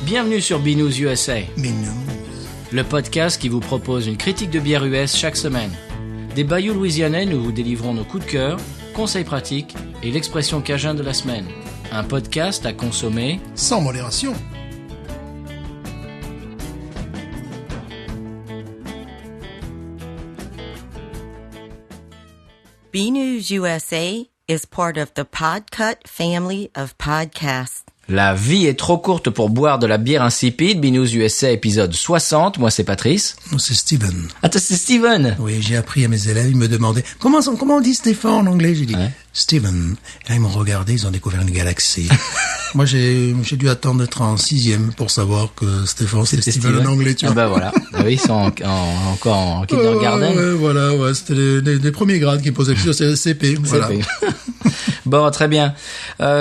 Bienvenue sur Binous USA, Binous. le podcast qui vous propose une critique de bière US chaque semaine. Des bayous louisianais, nous vous délivrons nos coups de cœur, conseils pratiques et l'expression cajun de la semaine. Un podcast à consommer Sans modération. BNews USA is part of the Podcut family of podcasts. La vie est trop courte pour boire de la bière insipide. Binous USA épisode 60. Moi, c'est Patrice. Non, c'est Steven. Ah, toi, c'est Steven. Oui, j'ai appris à mes élèves, ils me demandaient comment on dit Stéphane en anglais. J'ai dit Steven. Et là, ils m'ont regardé, ils ont découvert une galaxie. Moi, j'ai dû attendre d'être en 6e pour savoir que Stéphane, c'était Steven en anglais, tu vois. Ah bah voilà. Ah oui, ils sont encore en kindergarten. Ouais, c'était les premiers grades qui posaient plus, c'est CP. Voilà. Bon, très bien.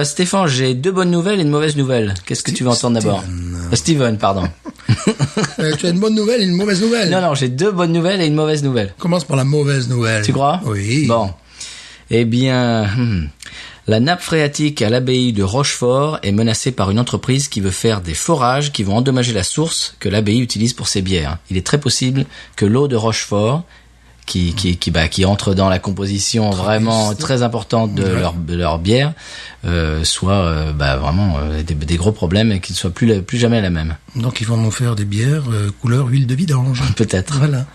Stéphane, j'ai deux bonnes nouvelles et une mauvaise nouvelle. Qu'est-ce que tu veux entendre d'abord? Steven, pardon. Tu as une bonne nouvelle et une mauvaise nouvelle. Non, j'ai deux bonnes nouvelles et une mauvaise nouvelle. Commence par la mauvaise nouvelle. Tu crois? Oui. Bon. Eh bien, la nappe phréatique à l'abbaye de Rochefort est menacée par une entreprise qui veut faire des forages qui vont endommager la source que l'abbaye utilise pour ses bières. Il est très possible que l'eau de Rochefort, qui entre dans la composition vraiment très importante de leur bière, soit vraiment des gros problèmes et qu'il ne soit plus jamais la même. Donc ils vont nous faire des bières couleur huile de vidange. Peut-être. Voilà.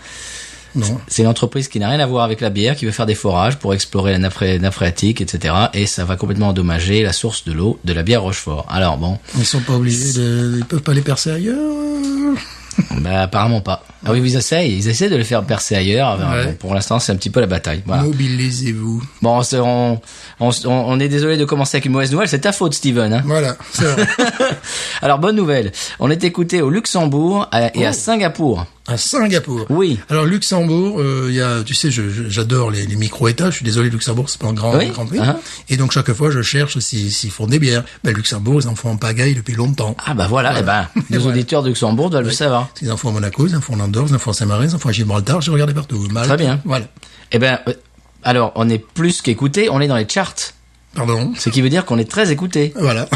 Non. C'est une entreprise qui n'a rien à voir avec la bière, qui veut faire des forages pour explorer la nappe phréatique, etc. Et ça va complètement endommager la source de l'eau de la bière Rochefort. Alors bon. Ils sont pas obligés ils peuvent pas les percer ailleurs. Apparemment pas. Ah oui, ils essaient de le faire percer ailleurs. Ouais. Bon, pour l'instant, c'est un petit peu la bataille. Voilà. Mobilisez-vous. Bon, on est désolé de commencer avec une mauvaise nouvelle. C'est ta faute, Steven. Hein. Voilà, c'est vrai. Alors, bonne nouvelle. On est écouté au Luxembourg et à Singapour. À Singapour. Oui. Alors Luxembourg, tu sais, j'adore les micro-États. Je suis désolé, Luxembourg, c'est pas un grand pays. Uh-huh. Et donc chaque fois, je cherche s'ils font des bières. Luxembourg, ils en font en pagaille depuis longtemps. Ah bah voilà. Les auditeurs de Luxembourg doivent le savoir. Ils en font à Monaco, ils en font en Andorre, ils en font à Saint-Marin, ils en font à Gibraltar. J'ai regardé partout. Malte. Très bien. Voilà. Alors, on est plus qu'écouté. On est dans les charts. Pardon. Ce qui veut dire qu'on est très écouté. Voilà.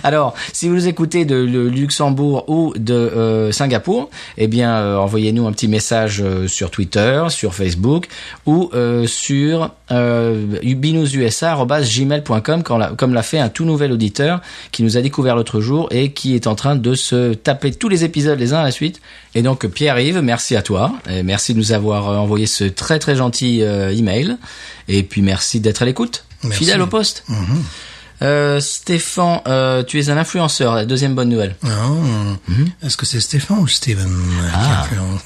Alors, si vous écoutez de Luxembourg ou de Singapour, eh bien, envoyez-nous un petit message sur Twitter, sur Facebook ou sur binoususa@gmail.com, comme l'a fait un tout nouvel auditeur qui nous a découvert l'autre jour et qui est en train de se taper tous les épisodes les uns à la suite. Et donc, Pierre-Yves, merci à toi. Et merci de nous avoir envoyé ce très très gentil email. Et puis, merci d'être à l'écoute. Merci. Fidèle au poste. Stéphane, tu es un influenceur. La deuxième bonne nouvelle. Est-ce que c'est Stéphane ou Steven qui influence?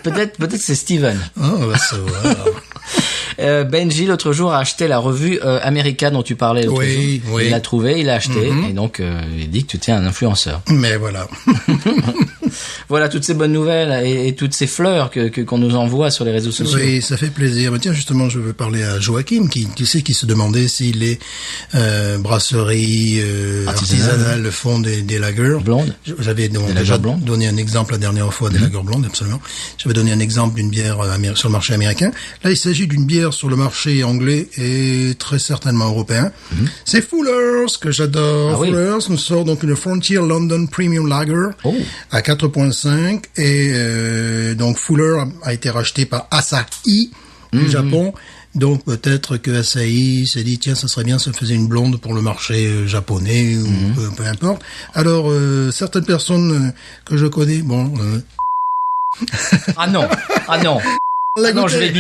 Peut-être c'est Steven. On va savoir. Benji l'autre jour a acheté la revue America dont tu parlais l'autre jour. Oui. Il l'a trouvé, il l'a acheté et donc il dit que tu es un influenceur. Mais voilà. Voilà toutes ces bonnes nouvelles et toutes ces fleurs qu'on nous envoie sur les réseaux sociaux. Oui, ça fait plaisir. Mais tiens, justement, je veux parler à Joachim qui se demandait si les brasseries artisanales font des lagers blondes. J'avais déjà donné un exemple la dernière fois des lagers blondes, absolument. J'avais donné un exemple d'une bière sur le marché américain. Là, il s'agit d'une bière sur le marché anglais et très certainement européen. C'est Fuller's que j'adore. Fuller's nous sort donc une Frontier London Premium Lager à 4.5 et donc Fuller a été racheté par Asahi du Japon. Donc peut-être que Asahi s'est dit tiens, ça serait bien, ça faisait une blonde pour le marché japonais ou peu importe. Alors certaines personnes que je connais, Ah non. Non, je vais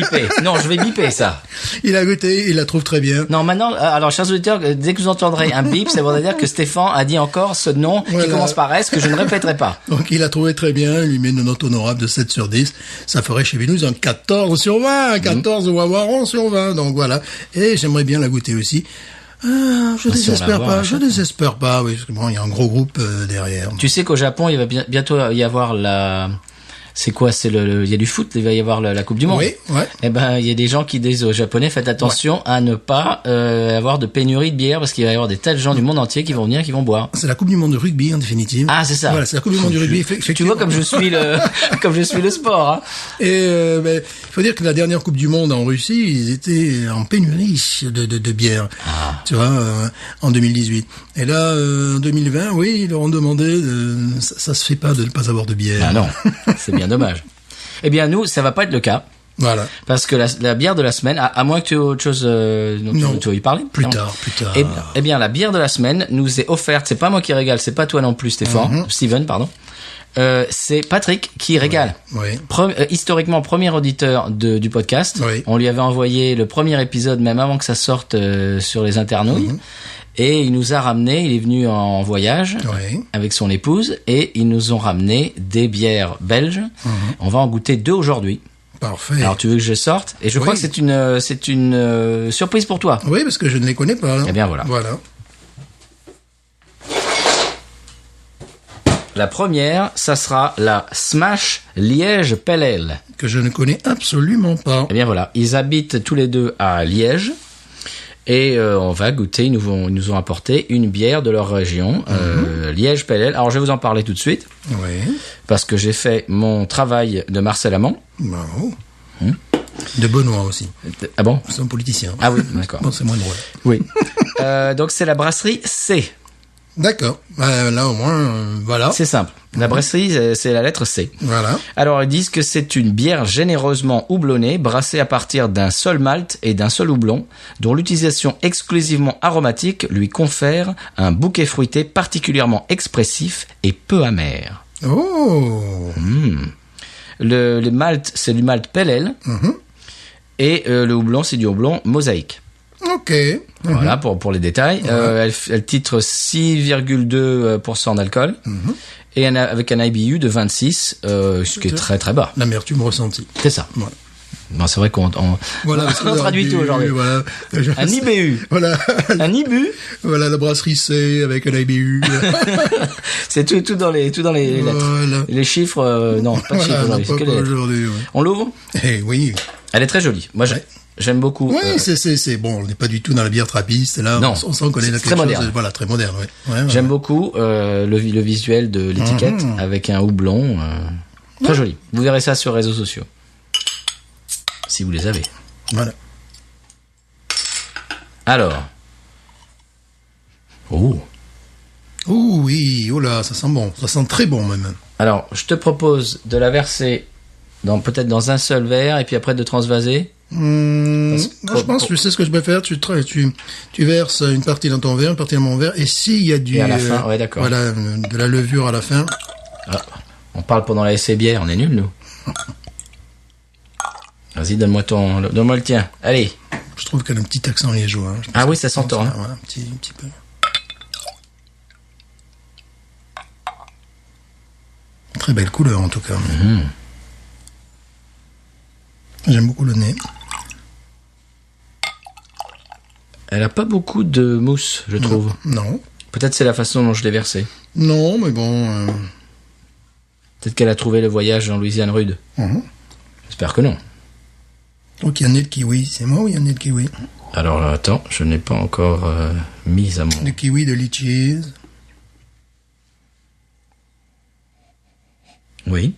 biper ça. Il a goûté, il la trouve très bien. Non, maintenant, alors, chers auditeurs, dès que vous entendrez un bip, ça voudrait dire que Stéphane a dit encore ce nom qui commence par S que je ne répéterai pas. Donc, il a trouvé très bien, il lui met une note honorable de 7 sur 10. Ça ferait chez nous un 14 sur 20, 14 ou avoir 11 sur 20. Donc, voilà. Et j'aimerais bien la goûter aussi. Je désespère pas, oui, parce que il y a un gros groupe derrière. Tu sais qu'au Japon, il va bientôt y avoir C'est quoi? Il y a du foot, il va y avoir la Coupe du Monde. Oui, ouais. Eh ben, il y a des gens qui disent aux Japonais, faites attention à ne pas avoir de pénurie de bière parce qu'il va y avoir des tas de gens du monde entier qui vont venir, qui vont boire. C'est la Coupe du Monde de rugby, en définitive. Ah, c'est ça. Voilà, c'est la Coupe du Monde du rugby. Tu vois comme je suis comme je suis le sport, hein. Et il faut dire que la dernière Coupe du Monde en Russie, ils étaient en pénurie de bière. Ah. Tu vois, en 2018. Et là, en 2020, oui, ils leur ont demandé, ça se fait pas de ne pas avoir de bière. Ah non, c'est bien dommage. Eh bien, nous, ça va pas être le cas. Voilà. Parce que la bière de la semaine, à moins que tu aies autre chose dont tu veux y parler. Plus non. tard. Eh bien, la bière de la semaine nous est offerte. C'est pas moi qui régale, c'est pas toi non plus, Steven, pardon. C'est Patrick qui régale. Oui. Historiquement, premier auditeur du podcast. Oui. On lui avait envoyé le premier épisode, même avant que ça sorte sur les internouilles. Et il nous a ramené, il est venu en voyage avec son épouse et ils nous ont ramené des bières belges. On va en goûter 2 aujourd'hui. Parfait. Alors tu veux que je sorte? Et je crois que c'est une surprise pour toi. Oui, parce que je ne les connais pas. Eh bien voilà. La première, ça sera la Smash Liège Pale Ale. Que je ne connais absolument pas. Eh bien voilà, ils habitent tous les deux à Liège. Et on va goûter, ils nous ont apporté une bière de leur région, Liège Pale Ale. Alors je vais vous en parler tout de suite. Oui. Parce que j'ai fait mon travail de Marcel Amand. Bravo. De Benoît aussi. Ah bon? C'est un politicien. Ah oui, d'accord. Bon, c'est moins drôle. Oui. Donc c'est la brasserie C. D'accord. Là, au moins, voilà. C'est simple. La brasserie, c'est la lettre C. Voilà. Alors, ils disent que c'est une bière généreusement houblonnée, brassée à partir d'un seul malt et d'un seul houblon, dont l'utilisation exclusivement aromatique lui confère un bouquet fruité particulièrement expressif et peu amer. Oh. Le malt, c'est du malt Pale Ale. Et le houblon, c'est du houblon Mosaïque. Ok. Voilà pour les détails. Elle titre 6,2% d'alcool et avec un IBU de 26, ce qui est très très bas. L'amertume ressentie. C'est ça. Voilà. Bon, c'est vrai qu'on on traduit tout aujourd'hui. Voilà. Un IBU. Voilà. Un IBU. Voilà la brasserie C avec un IBU. C'est tout dans les lettres. Les chiffres, non, pas de chiffres aujourd'hui. C'est que les lettres. On l'ouvre. Eh oui. Elle est très jolie. Moi, j'aime beaucoup. Oui, c'est bon. On n'est pas du tout dans la bière trappiste. Là, non, on sent qu'on est là très moderne. Voilà, très moderne. Ouais, j'aime beaucoup le visuel de l'étiquette avec un houblon. Très joli. Vous verrez ça sur les réseaux sociaux. Si vous les avez. Voilà. Alors. Oh. Oh oui, oh là, ça sent bon. Ça sent très bon même. Alors, je te propose de la verser peut-être dans un seul verre et puis après de transvaser. Je pense, tu sais ce que je peux faire, tu verses une partie dans ton verre, une partie dans mon verre, et s'il y a du, et à la fin, ouais, d'accord. Voilà, de la levure à la fin. Ah, on parle pendant la essai bière, on est nuls, nous. Vas-y, donne-moi le tien. Allez. Je trouve qu'elle a un petit accent liégeois. Hein. Ah oui, ça s'entend. Hein. Voilà, un petit peu. Très belle couleur, en tout cas. J'aime beaucoup le nez. Elle a pas beaucoup de mousse, je trouve. Non. Peut-être c'est la façon dont je l'ai versée. Non, mais bon... Peut-être qu'elle a trouvé le voyage en Louisiane rude. J'espère que non. Donc il y a un nez de kiwi. C'est moi ou il y a un nez de kiwi? Alors attends, je n'ai pas encore mis à mon... De kiwi, de litchis. Oui.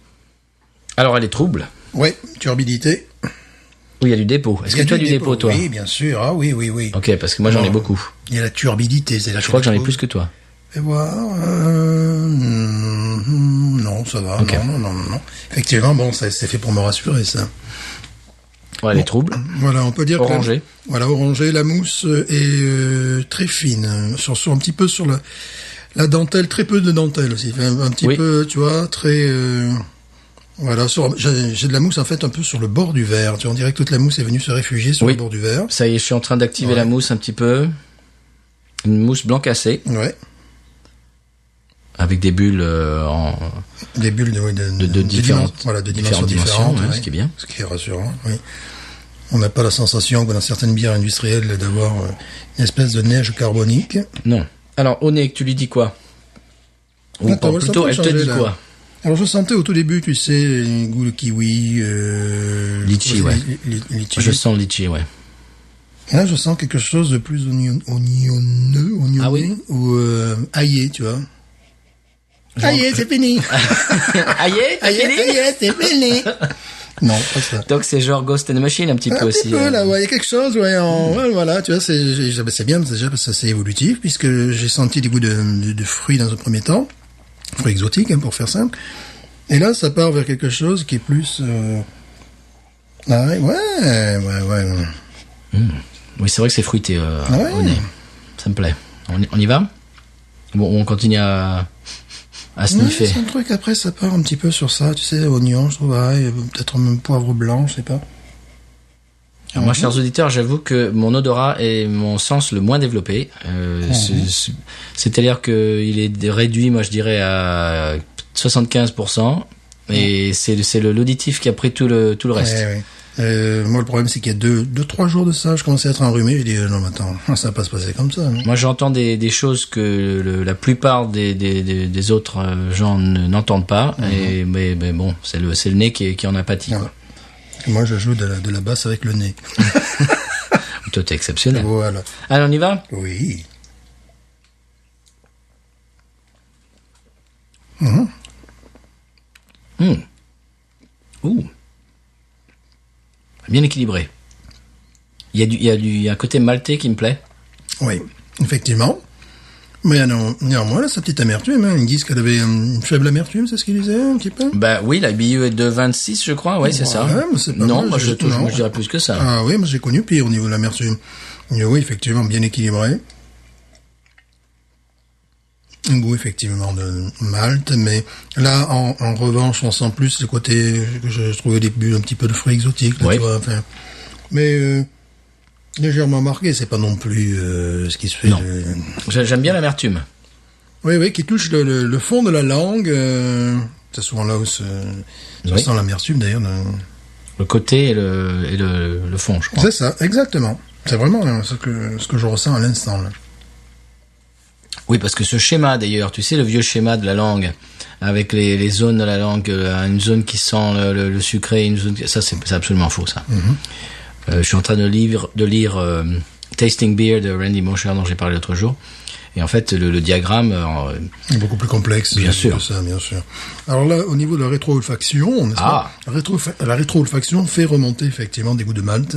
Alors elle est trouble. Ouais, turbidité. Oui, il y a du dépôt. Est-ce que tu as du dépôt, toi? Oui, bien sûr. Ah oui. Ok, parce que moi j'en ai beaucoup. Il y a la turbidité, c'est là. Je crois que j'en ai plus que toi. Fais voir. Non, ça va. Okay. Non. Effectivement, bon, c'est fait pour me rassurer, ça. Ouais, elle est trouble. Voilà, on peut dire orangée. Voilà, orangée. La mousse est très fine, sur un petit peu sur la dentelle, très peu de dentelle aussi. Un petit peu, tu vois, très. Voilà, j'ai de la mousse en fait un peu sur le bord du verre. Tu vois, on dirait que toute la mousse est venue se réfugier sur le bord du verre. Ça y est, je suis en train d'activer la mousse un petit peu. Une mousse blanc cassé. Ouais. Avec des bulles des bulles de différentes dimensions différentes, ce qui est bien. Ce qui est rassurant, oui. On n'a pas la sensation que dans certaines bières industrielles d'avoir une espèce de neige carbonique. Non. Alors, au nez, tu lui dis quoi? Ou plutôt, elle te dit quoi? Alors je sentais au tout début, tu sais, le goût de kiwi, Litchi, ouais. Litchi. Je sens le litchi, ouais. Là, je sens quelque chose de plus oignonneux, Ah oui. ou aillé, tu vois. Aillé, c'est fini. Aïe, Aillé, c'est fini. Non, pas ça. Donc c'est genre Ghost in the Machine un petit peu Un aussi. petit peu, là, ouais, il y a quelque chose, ouais, ouais, voilà, tu vois, c'est bien, déjà, parce que c'est évolutif, puisque j'ai senti des goûts de fruits dans un premier temps, fruits exotiques, hein, pour faire simple. Et là, ça part vers quelque chose qui est plus, ouais. Oui, c'est vrai que c'est fruité Ouais. au nez. Ça me plaît. On y va? Bon, on continue à sniffer. C'est un truc, après, ça part un petit peu sur ça, tu sais, oignon, je trouve, ouais, peut-être même poivre blanc, je sais pas. Alors moi, chers auditeurs, j'avoue que mon odorat est mon sens le moins développé. C'est-à-dire que il est réduit, moi, je dirais, à 75%. Et c'est l'auditif qui a pris tout le reste. Ouais. Moi, le problème, c'est qu'il y a 2-3 jours de ça, je commençais à être enrhumé. J'ai dit, non, mais attends, ça va pas se passer comme ça. Non. Moi, j'entends des choses que la plupart des autres gens n'entendent pas. Mais bon, c'est le nez qui en apathie. Voilà. Moi, je joue de la basse avec le nez. Toi, t'es exceptionnel. Voilà. Allez, on y va? Oui. Ouh. Bien équilibré. Il y a un côté maltais qui me plaît. Oui, effectivement. Mais néanmoins, là, sa petite amertume, hein, ils disent qu'elle avait une faible amertume, c'est ce qu'ils disaient, un petit peu? Bah oui, la BU est de 26, je crois. Ouais, c'est ça. mais c'est pas Non, mal, moi, je non. dirais plus que ça. Ah oui, moi j'ai connu pire au niveau de l'amertume. Et oui, effectivement, bien équilibré. Un goût effectivement de malt, mais là, en revanche, on sent plus le côté que je trouvais au début un petit peu de fruits exotiques, là, Oui. tu vois, enfin. Mais légèrement marqué, c'est pas non plus ce qui se fait. Non. J'aime bien l'amertume. Oui, qui touche le fond de la langue. C'est souvent là où se Oui. sent l'amertume d'ailleurs. Le côté et le fond, je crois. C'est ça, exactement. C'est vraiment ce que je ressens à l'instant là. Oui, parce que ce schéma, d'ailleurs, tu sais, le vieux schéma de la langue, avec les zones de la langue, une zone qui sent le sucré, une zone, ça, c'est absolument faux, ça. Je suis en train de lire Tasting Beer de Randy Mosher, dont j'ai parlé l'autre jour. Et en fait, le diagramme... C'est beaucoup plus complexe. Bien sûr. Que ça, bien sûr. Alors là, au niveau de la rétro-olfaction, n'est-ce pas? La rétro-olfaction fait remonter effectivement des goûts de malt.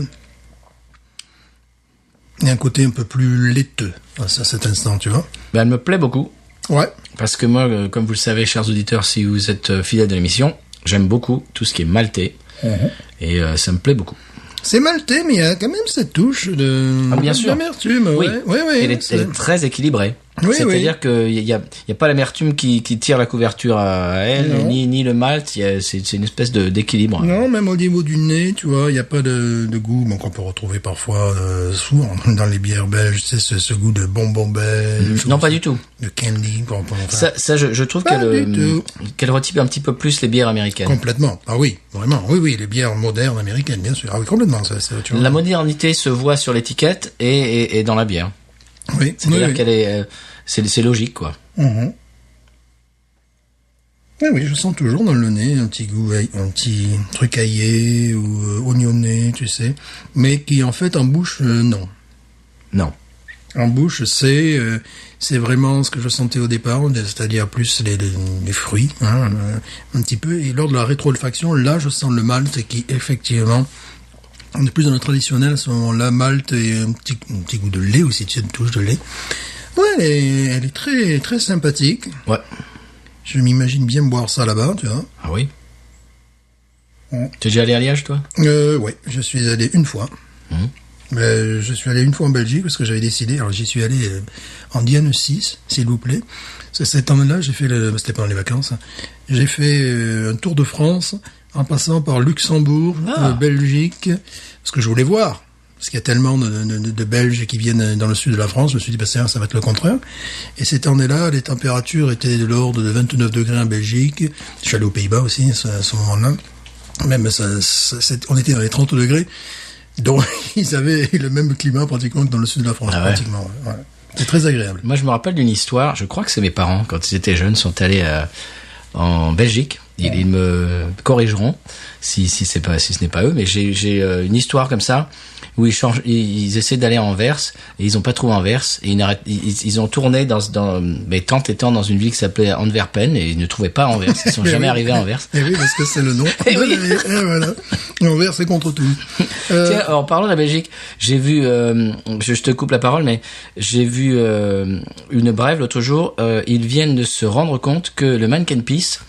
Il y a un côté un peu plus laiteux à cet instant, tu vois. Ben, elle me plaît beaucoup. Ouais. Parce que moi, comme vous le savez, chers auditeurs, si vous êtes fidèles de l'émission, j'aime beaucoup tout ce qui est maltais. Et ça me plaît beaucoup. C'est maltais, mais il y a quand même cette touche bien sûr. d'amertume. Oui. Ouais. Elle est très équilibrée. Oui, C'est-à-dire qu'il y a pas l'amertume qui tire la couverture à elle, ni le malt. C'est une espèce d'équilibre. Non, même au niveau du nez, tu vois, il n'y a pas de goût qu'on peut retrouver parfois, souvent, dans les bières belges, tu sais, ce goût de bonbon belge. Non, pas du tout. De candy, enfin, Ça, je trouve Pas du qu'elle retype un petit peu plus les bières américaines. complètement. Ah oui, vraiment. Oui, les bières modernes américaines, bien sûr. Ah oui, complètement, ça, tu vois. La modernité se voit sur l'étiquette et dans la bière. Oui, C'est-à-dire oui. qu'elle est, c'est logique, quoi. Mhm. Oui, je sens toujours dans le nez un petit goût, un petit truc aillé ou oignonné, tu sais, mais qui en fait en bouche, non. Non. En bouche, c'est vraiment ce que je sentais au départ, c'est-à-dire plus les fruits, hein, un petit peu. Et lors de la rétro-olfaction, là, je sens le malt qui effectivement, on est plus dans le traditionnel à ce moment-là, malt et un petit goût de lait aussi, tu sais, une touche de lait. Ouais, elle est très très sympathique. Ouais. Je m'imagine bien boire ça là-bas, tu vois. Ah oui. Ouais. Tu es déjà allé à Liège, toi? Ouais, je suis allé une fois. Je suis allé une fois en Belgique parce que j'avais décidé. Alors j'y suis allé en Diane 6, s'il vous plaît. Cet année-là, j'ai fait c'était pendant les vacances. J'ai fait un tour de France en passant par Luxembourg, Belgique, parce que je voulais voir. Parce qu'il y a tellement de Belges qui viennent dans le sud de la France. Je me suis dit, bah, ça va être le contraire. Et cette année-là, les températures étaient de l'ordre de 29 degrés en Belgique. Je suis allé aux Pays-Bas aussi à ce moment-là. Même on était dans les 30 degrés. Donc, ils avaient le même climat pratiquement que dans le sud de la France. Ah ouais. Pratiquement, ouais. C'est très agréable. Moi, je me rappelle d'une histoire. Je crois que c'est mes parents, quand ils étaient jeunes, sont allés en Belgique. Ils me corrigeront si ce n'est pas eux, mais j'ai une histoire comme ça où ils essaient d'aller à Anvers et ils ont pas trouvé Anvers et ils ont tourné mais tant étant dans une ville qui s'appelait Antwerpen et ils ne trouvaient pas Anvers. Ils sont jamais arrivés à Anvers. Et oui, parce que c'est le nom. Et oui. Et voilà. Anvers, c'est contre tout. Tiens, en parlant de la Belgique, j'ai vu, je te coupe la parole, mais j'ai vu une brève l'autre jour. Ils viennent de se rendre compte que le Manneken-Pis,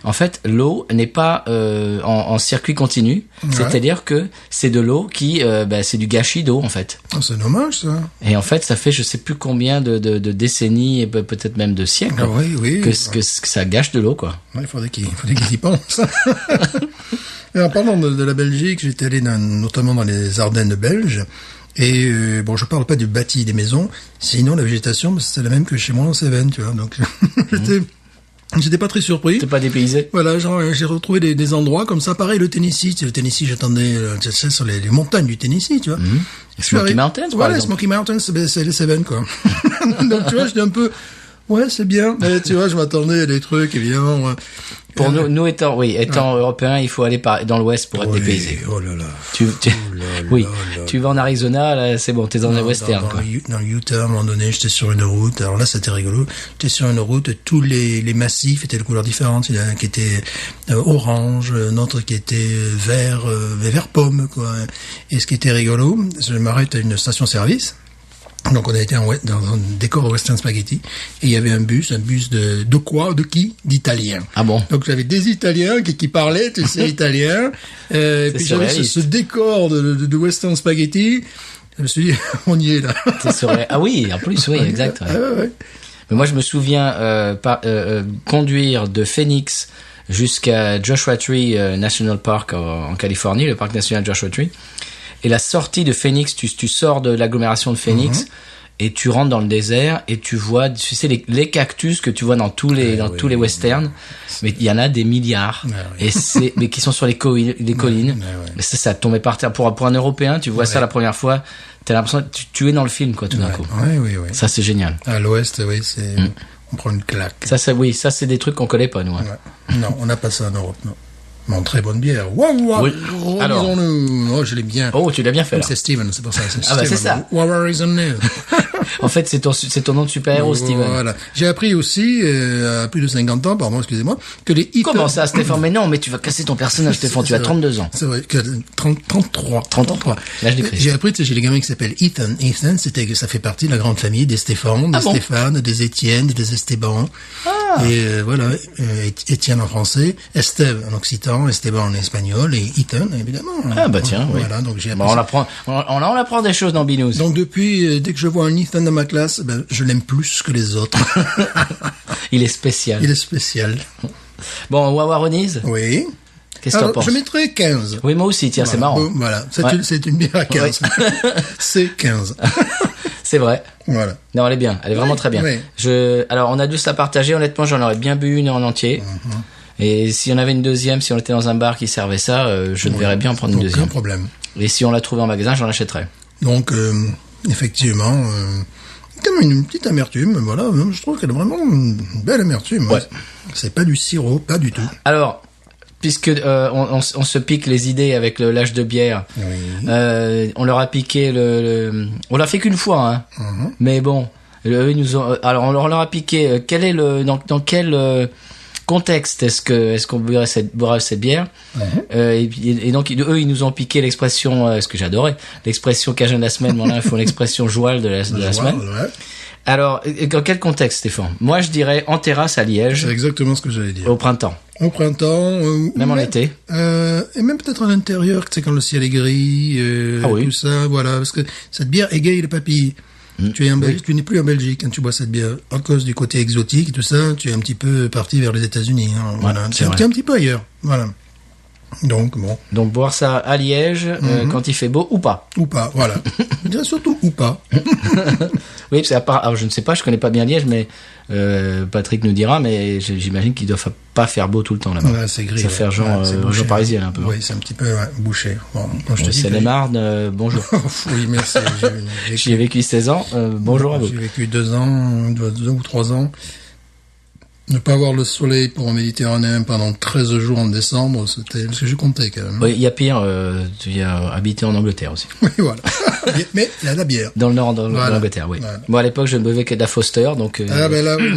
en fait, l'eau n'est pas en circuit continu. Ouais. C'est-à-dire que c'est de l'eau qui, c'est du gâchis d'eau en fait. Oh, c'est dommage ça. Et en fait, ça fait je sais plus combien de décennies et peut-être même de siècles oui, que ça gâche de l'eau quoi. Ouais, il faudrait qu'ils y pensent. Et en parlant de la Belgique, j'étais allé notamment dans les Ardennes belges. Et bon, je parle pas du bâti des maisons, sinon la végétation, c'est la même que chez moi en Cévennes, tu vois. Donc j'étais pas très surpris. T'es pas dépaysé? Voilà, genre, j'ai retrouvé des endroits comme ça. Pareil, le Tennessee. Le Tennessee, j'attendais, sur les montagnes du Tennessee, tu vois. Smoky Mountains, par voilà, exemple. Smoky Mountains, c'est les Cévennes, quoi. Donc, tu vois, j'étais un peu, ouais, c'est bien. Mais, tu vois, je m'attendais à des trucs, évidemment. Pour nous étant européens, il faut aller dans l'ouest pour être dépaysé. Oh là là. Tu vas en Arizona, là, c'est bon, t'es dans le western, quoi. Dans le Utah, à un moment donné, j'étais sur une route. Alors là, c'était rigolo. J'étais sur une route, tous les massifs étaient de couleurs différentes. Il y en a un qui était orange, un autre qui était vert pomme, quoi. Et ce qui était rigolo, je m'arrête à une station-service. Donc on a été dans un décor Western Spaghetti et il y avait un bus de qui? D'Italiens. Ah bon? Donc j'avais des Italiens qui parlaient, tu sais, italien. Et puis j'avais ce décor de Western Spaghetti. Je me suis dit, on y est là. Ah oui, en plus, oui, exact. Ouais. Ouais. Mais moi je me souviens conduire de Phoenix jusqu'à Joshua Tree National Park en Californie, le parc national Joshua Tree. Et la sortie de Phoenix, tu sors de l'agglomération de Phoenix et tu rentres dans le désert et tu vois, tu sais, les cactus que tu vois dans tous les westerns. Mais il y en a des milliards. Et mais qui sont sur les collines. Mais ça tombait par terre. Pour un Européen, tu vois ça la première fois, t'as l'impression que tu es dans le film, quoi, tout d'un coup. Oui. Ça, c'est génial. À l'ouest, oui, on prend une claque. Ça, c'est des trucs qu'on connaît pas, nous. Hein. Ouais. Non, on n'a pas ça en Europe, non. Mon très bonne bière. Wow. Alors, oh, je l'ai bien. Oh, tu l'as bien fait là. C'est Steven, c'est pour ça. C'est Steven. C'est ça. What is on new? En fait, c'est ton nom de super-héros, Steven. Voilà. J'ai appris aussi, à plus de 50 ans, pardon, excusez-moi, que les Ethan... Comment ça, Stéphane? Mais non, mais tu vas casser ton personnage, Stéphane. Tu as 32 ans. C'est vrai, 33. L'âge du Christ. J'ai appris, tu sais, j'ai des gamins qui s'appellent Ethan. Ethan, ça fait partie de la grande famille des Stéphane, des Stéphane, des Étienne, des Esteban. Et voilà, Étienne en français, Esteve en occitan, Esteban en espagnol et Ethan, évidemment. Ah bah tiens, oui. Voilà, donc j'ai appris on apprend des choses dans Binous. Donc depuis, dès que je vois un Ethan dans ma classe, je l'aime plus que les autres. Il est spécial. Bon, Wawaronise. Oui. Qu'est-ce que t'en penses? Je mettrais 15. Oui, moi aussi, tiens, c'est marrant. Voilà, c'est une bière à 15. C'est 15. C'est vrai. Voilà. Non, elle est bien. Elle est vraiment très bien. Oui. Alors, on a dû se la partager. Honnêtement, j'en aurais bien bu une en entier. Et si on avait une deuxième, si on était dans un bar qui servait ça, je ne verrais bien en prendre une deuxième. Aucun problème. Et si on la trouvait en magasin, j'en achèterais. Donc, effectivement, comme une petite amertume, voilà. Je trouve qu'elle a vraiment une belle amertume. Ouais. C'est pas du sirop, pas du tout. Alors, puisque on se pique les idées avec l'âge de bière, on leur a piqué on l'a fait qu'une fois, hein. Mais bon, ils nous ont. Alors on leur a piqué. Quel est dans quel contexte est-ce qu'on boirait cette bière? Et donc eux ils nous ont piqué l'expression, ce que j'adorais, l'expression Cajun de la semaine. Maintenant il faut l'expression joual de la semaine. Ouais. Alors, dans quel contexte, Stéphane? Moi, je dirais en terrasse à Liège. C'est exactement ce que j'allais dire. Au printemps. Au printemps. Même en été. Et même peut-être à l'intérieur, tu sais, quand le ciel est gris, tout ça, voilà. Parce que cette bière égaye les papilles. Tu n'es plus en Belgique quand tu bois cette bière. À cause du côté exotique, tout ça, tu es un petit peu parti vers les États-Unis. Hein, voilà. Tu es un petit peu ailleurs. Voilà. Donc, bon. Donc, boire ça à Liège, quand il fait beau, ou pas. Ou pas, voilà. Je dirais surtout ou pas. Oui, parce alors je ne sais pas, je connais pas bien Liège, mais Patrick nous dira, mais j'imagine qu'il doit pas faire beau tout le temps là-bas. Ouais, c'est gris. Ça fait genre parisienne un peu. Oui, c'est un petit peu bouché. Bon, c'est les Marnes, bonjour. Oui, merci. J'y ai vécu 16 ans, bonjour à vous. J'ai vécu 2 ans, 2 ou 3 ans. Ne pas avoir le soleil pour un Méditerranéen pendant 13 jours en décembre, c'était ce que j'ai compté quand même. Oui, il y a pire, tu as habité en Angleterre aussi. Oui, voilà. Mais il y a la bière. Dans le nord de Voilà. l'Angleterre, oui. Voilà. Moi, à l'époque, je ne buvais que de la Foster, donc...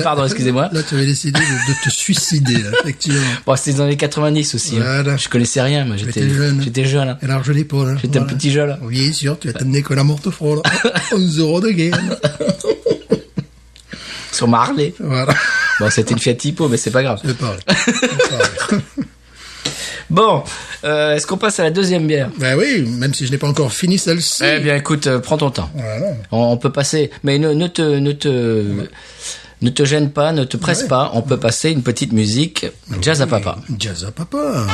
pardon, excusez-moi. Là, tu avais décidé de te suicider, là, effectivement. Bon, c'était dans les 90 aussi. Voilà. Hein. Je connaissais rien, moi. J'étais jeune. J'étais jeune. Hein. Et large l'épaule. J'étais un petit jeune. Hein. Oui, sûr, tu vas t'amener que la morte frôle. 11 euros de gain. Sur ma Harley. Voilà. Bon, c'était une Fiat Tipo, mais c'est pas grave. C'est pareil. C'est pareil. Bon, est-ce qu'on passe à la deuxième bière? Ben oui, même si je n'ai pas encore fini celle-ci. Eh bien, écoute, prends ton temps. Voilà. On peut passer, mais ne te gêne pas, ne te presse pas. On peut passer une petite musique jazz à papa. Jazz à papa.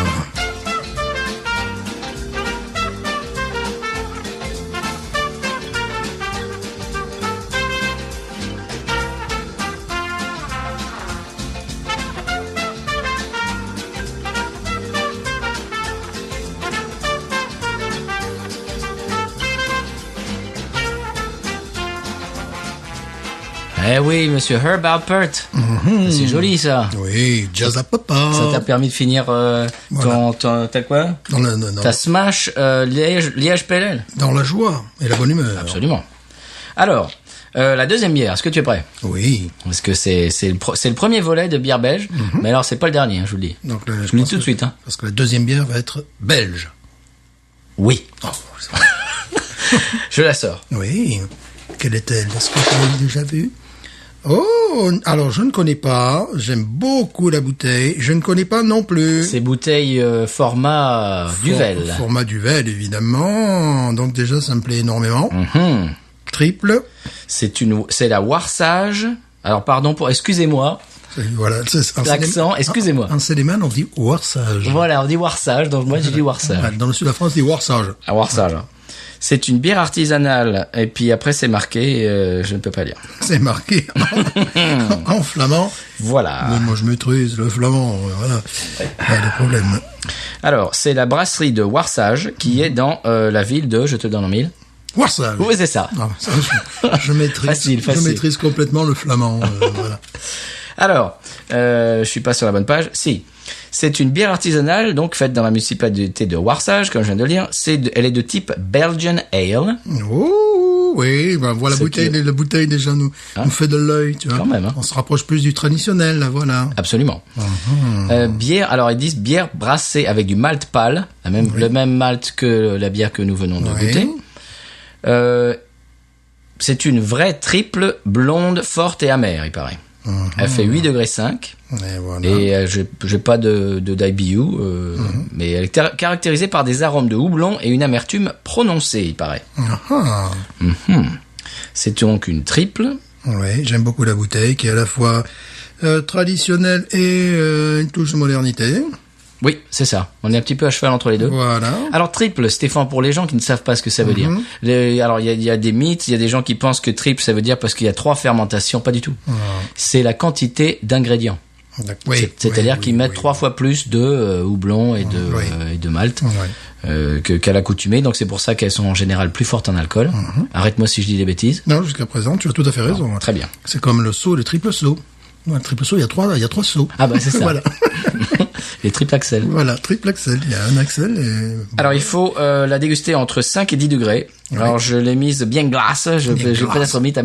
Eh oui, monsieur Herb Alpert. C'est joli, ça. Oui, jazz à papa. Ça t'a permis de finir t'as quoi? Ta Smash Liège PLL. Dans la joie et la bonne humeur. Absolument. Alors, la deuxième bière, est-ce que tu es prêt? Oui. Parce que c'est le premier volet de bière belge, mais alors c'est pas le dernier, hein, je vous le dis. Donc, je vous le dis tout de suite. Hein. Parce que la deuxième bière va être belge. Oui. Oh, je la sors. oui. Quelle est-elle? Est-ce que tu l'as déjà vue? Oh, alors je ne connais pas. J'aime beaucoup la bouteille. Je ne connais pas non plus. C'est bouteille format Duvel. Format Duvel, évidemment. Donc déjà, ça me plaît énormément. Triple. C'est la Warsage. Alors pardon excusez-moi. Voilà, l'accent, excusez-moi. En Céléman, on dit Warsage. Voilà, on dit Warsage, donc moi je dis Warsage. Dans le sud de la France, on dit Warsage. Ah, Warsage. C'est une bière artisanale, et puis après c'est marqué, je ne peux pas lire. C'est marqué en flamand. Voilà. Mais moi je maîtrise le flamand, voilà. Pas de problème. Alors, c'est la brasserie de Warsage, qui est dans la ville de, je te donne en mille. Warsage. Oui, c'est ça. Ah, ça je maîtrise, facile. Je maîtrise complètement le flamand, voilà. Alors, je suis pas sur la bonne page. Si. C'est une bière artisanale, donc faite dans la municipalité de Warsage, comme je viens de le lire. Elle est de type Belgian Ale. Oh, oui, ben voilà, la bouteille déjà nous fait de l'œil, tu vois. Quand même, hein. On se rapproche plus du traditionnel, là, voilà. Absolument. Bière, alors ils disent bière brassée avec du malt pâle, le même malt que la bière que nous venons de goûter. C'est une vraie triple blonde, forte et amère, il paraît. Elle fait 8,5 degrés. Et voilà. Et j'ai pas d'IBU, mais elle est caractérisée par des arômes de houblon et une amertume prononcée, il paraît. C'est donc une triple. Oui, j'aime beaucoup la bouteille, qui est à la fois traditionnelle et une touche de modernité. Oui, c'est ça. On est un petit peu à cheval entre les deux. Voilà. Alors triple, Stéphane, pour les gens qui ne savent pas ce que ça veut dire. Alors il y a des mythes, il y a des gens qui pensent que triple ça veut dire parce qu'il y a 3 fermentations, pas du tout. C'est la quantité d'ingrédients. Oui, c'est-à-dire qu'ils mettent 3 fois plus de houblon et de malt qu'à l'accoutumée. Donc c'est pour ça qu'elles sont en général plus fortes en alcool. Arrête-moi si je dis des bêtises. Non, jusqu'à présent, tu as tout à fait raison. Très bien. C'est comme le seau, le triple seau. Le triple seau, il y a 3 seaux. Ah bah c'est ça. Voilà. Les triple axel. Voilà, triple axel. Il y a un axel et... Alors il faut la déguster entre 5 et 10 degrés. Alors je l'ai mise bien glace. Je vais peut-être mise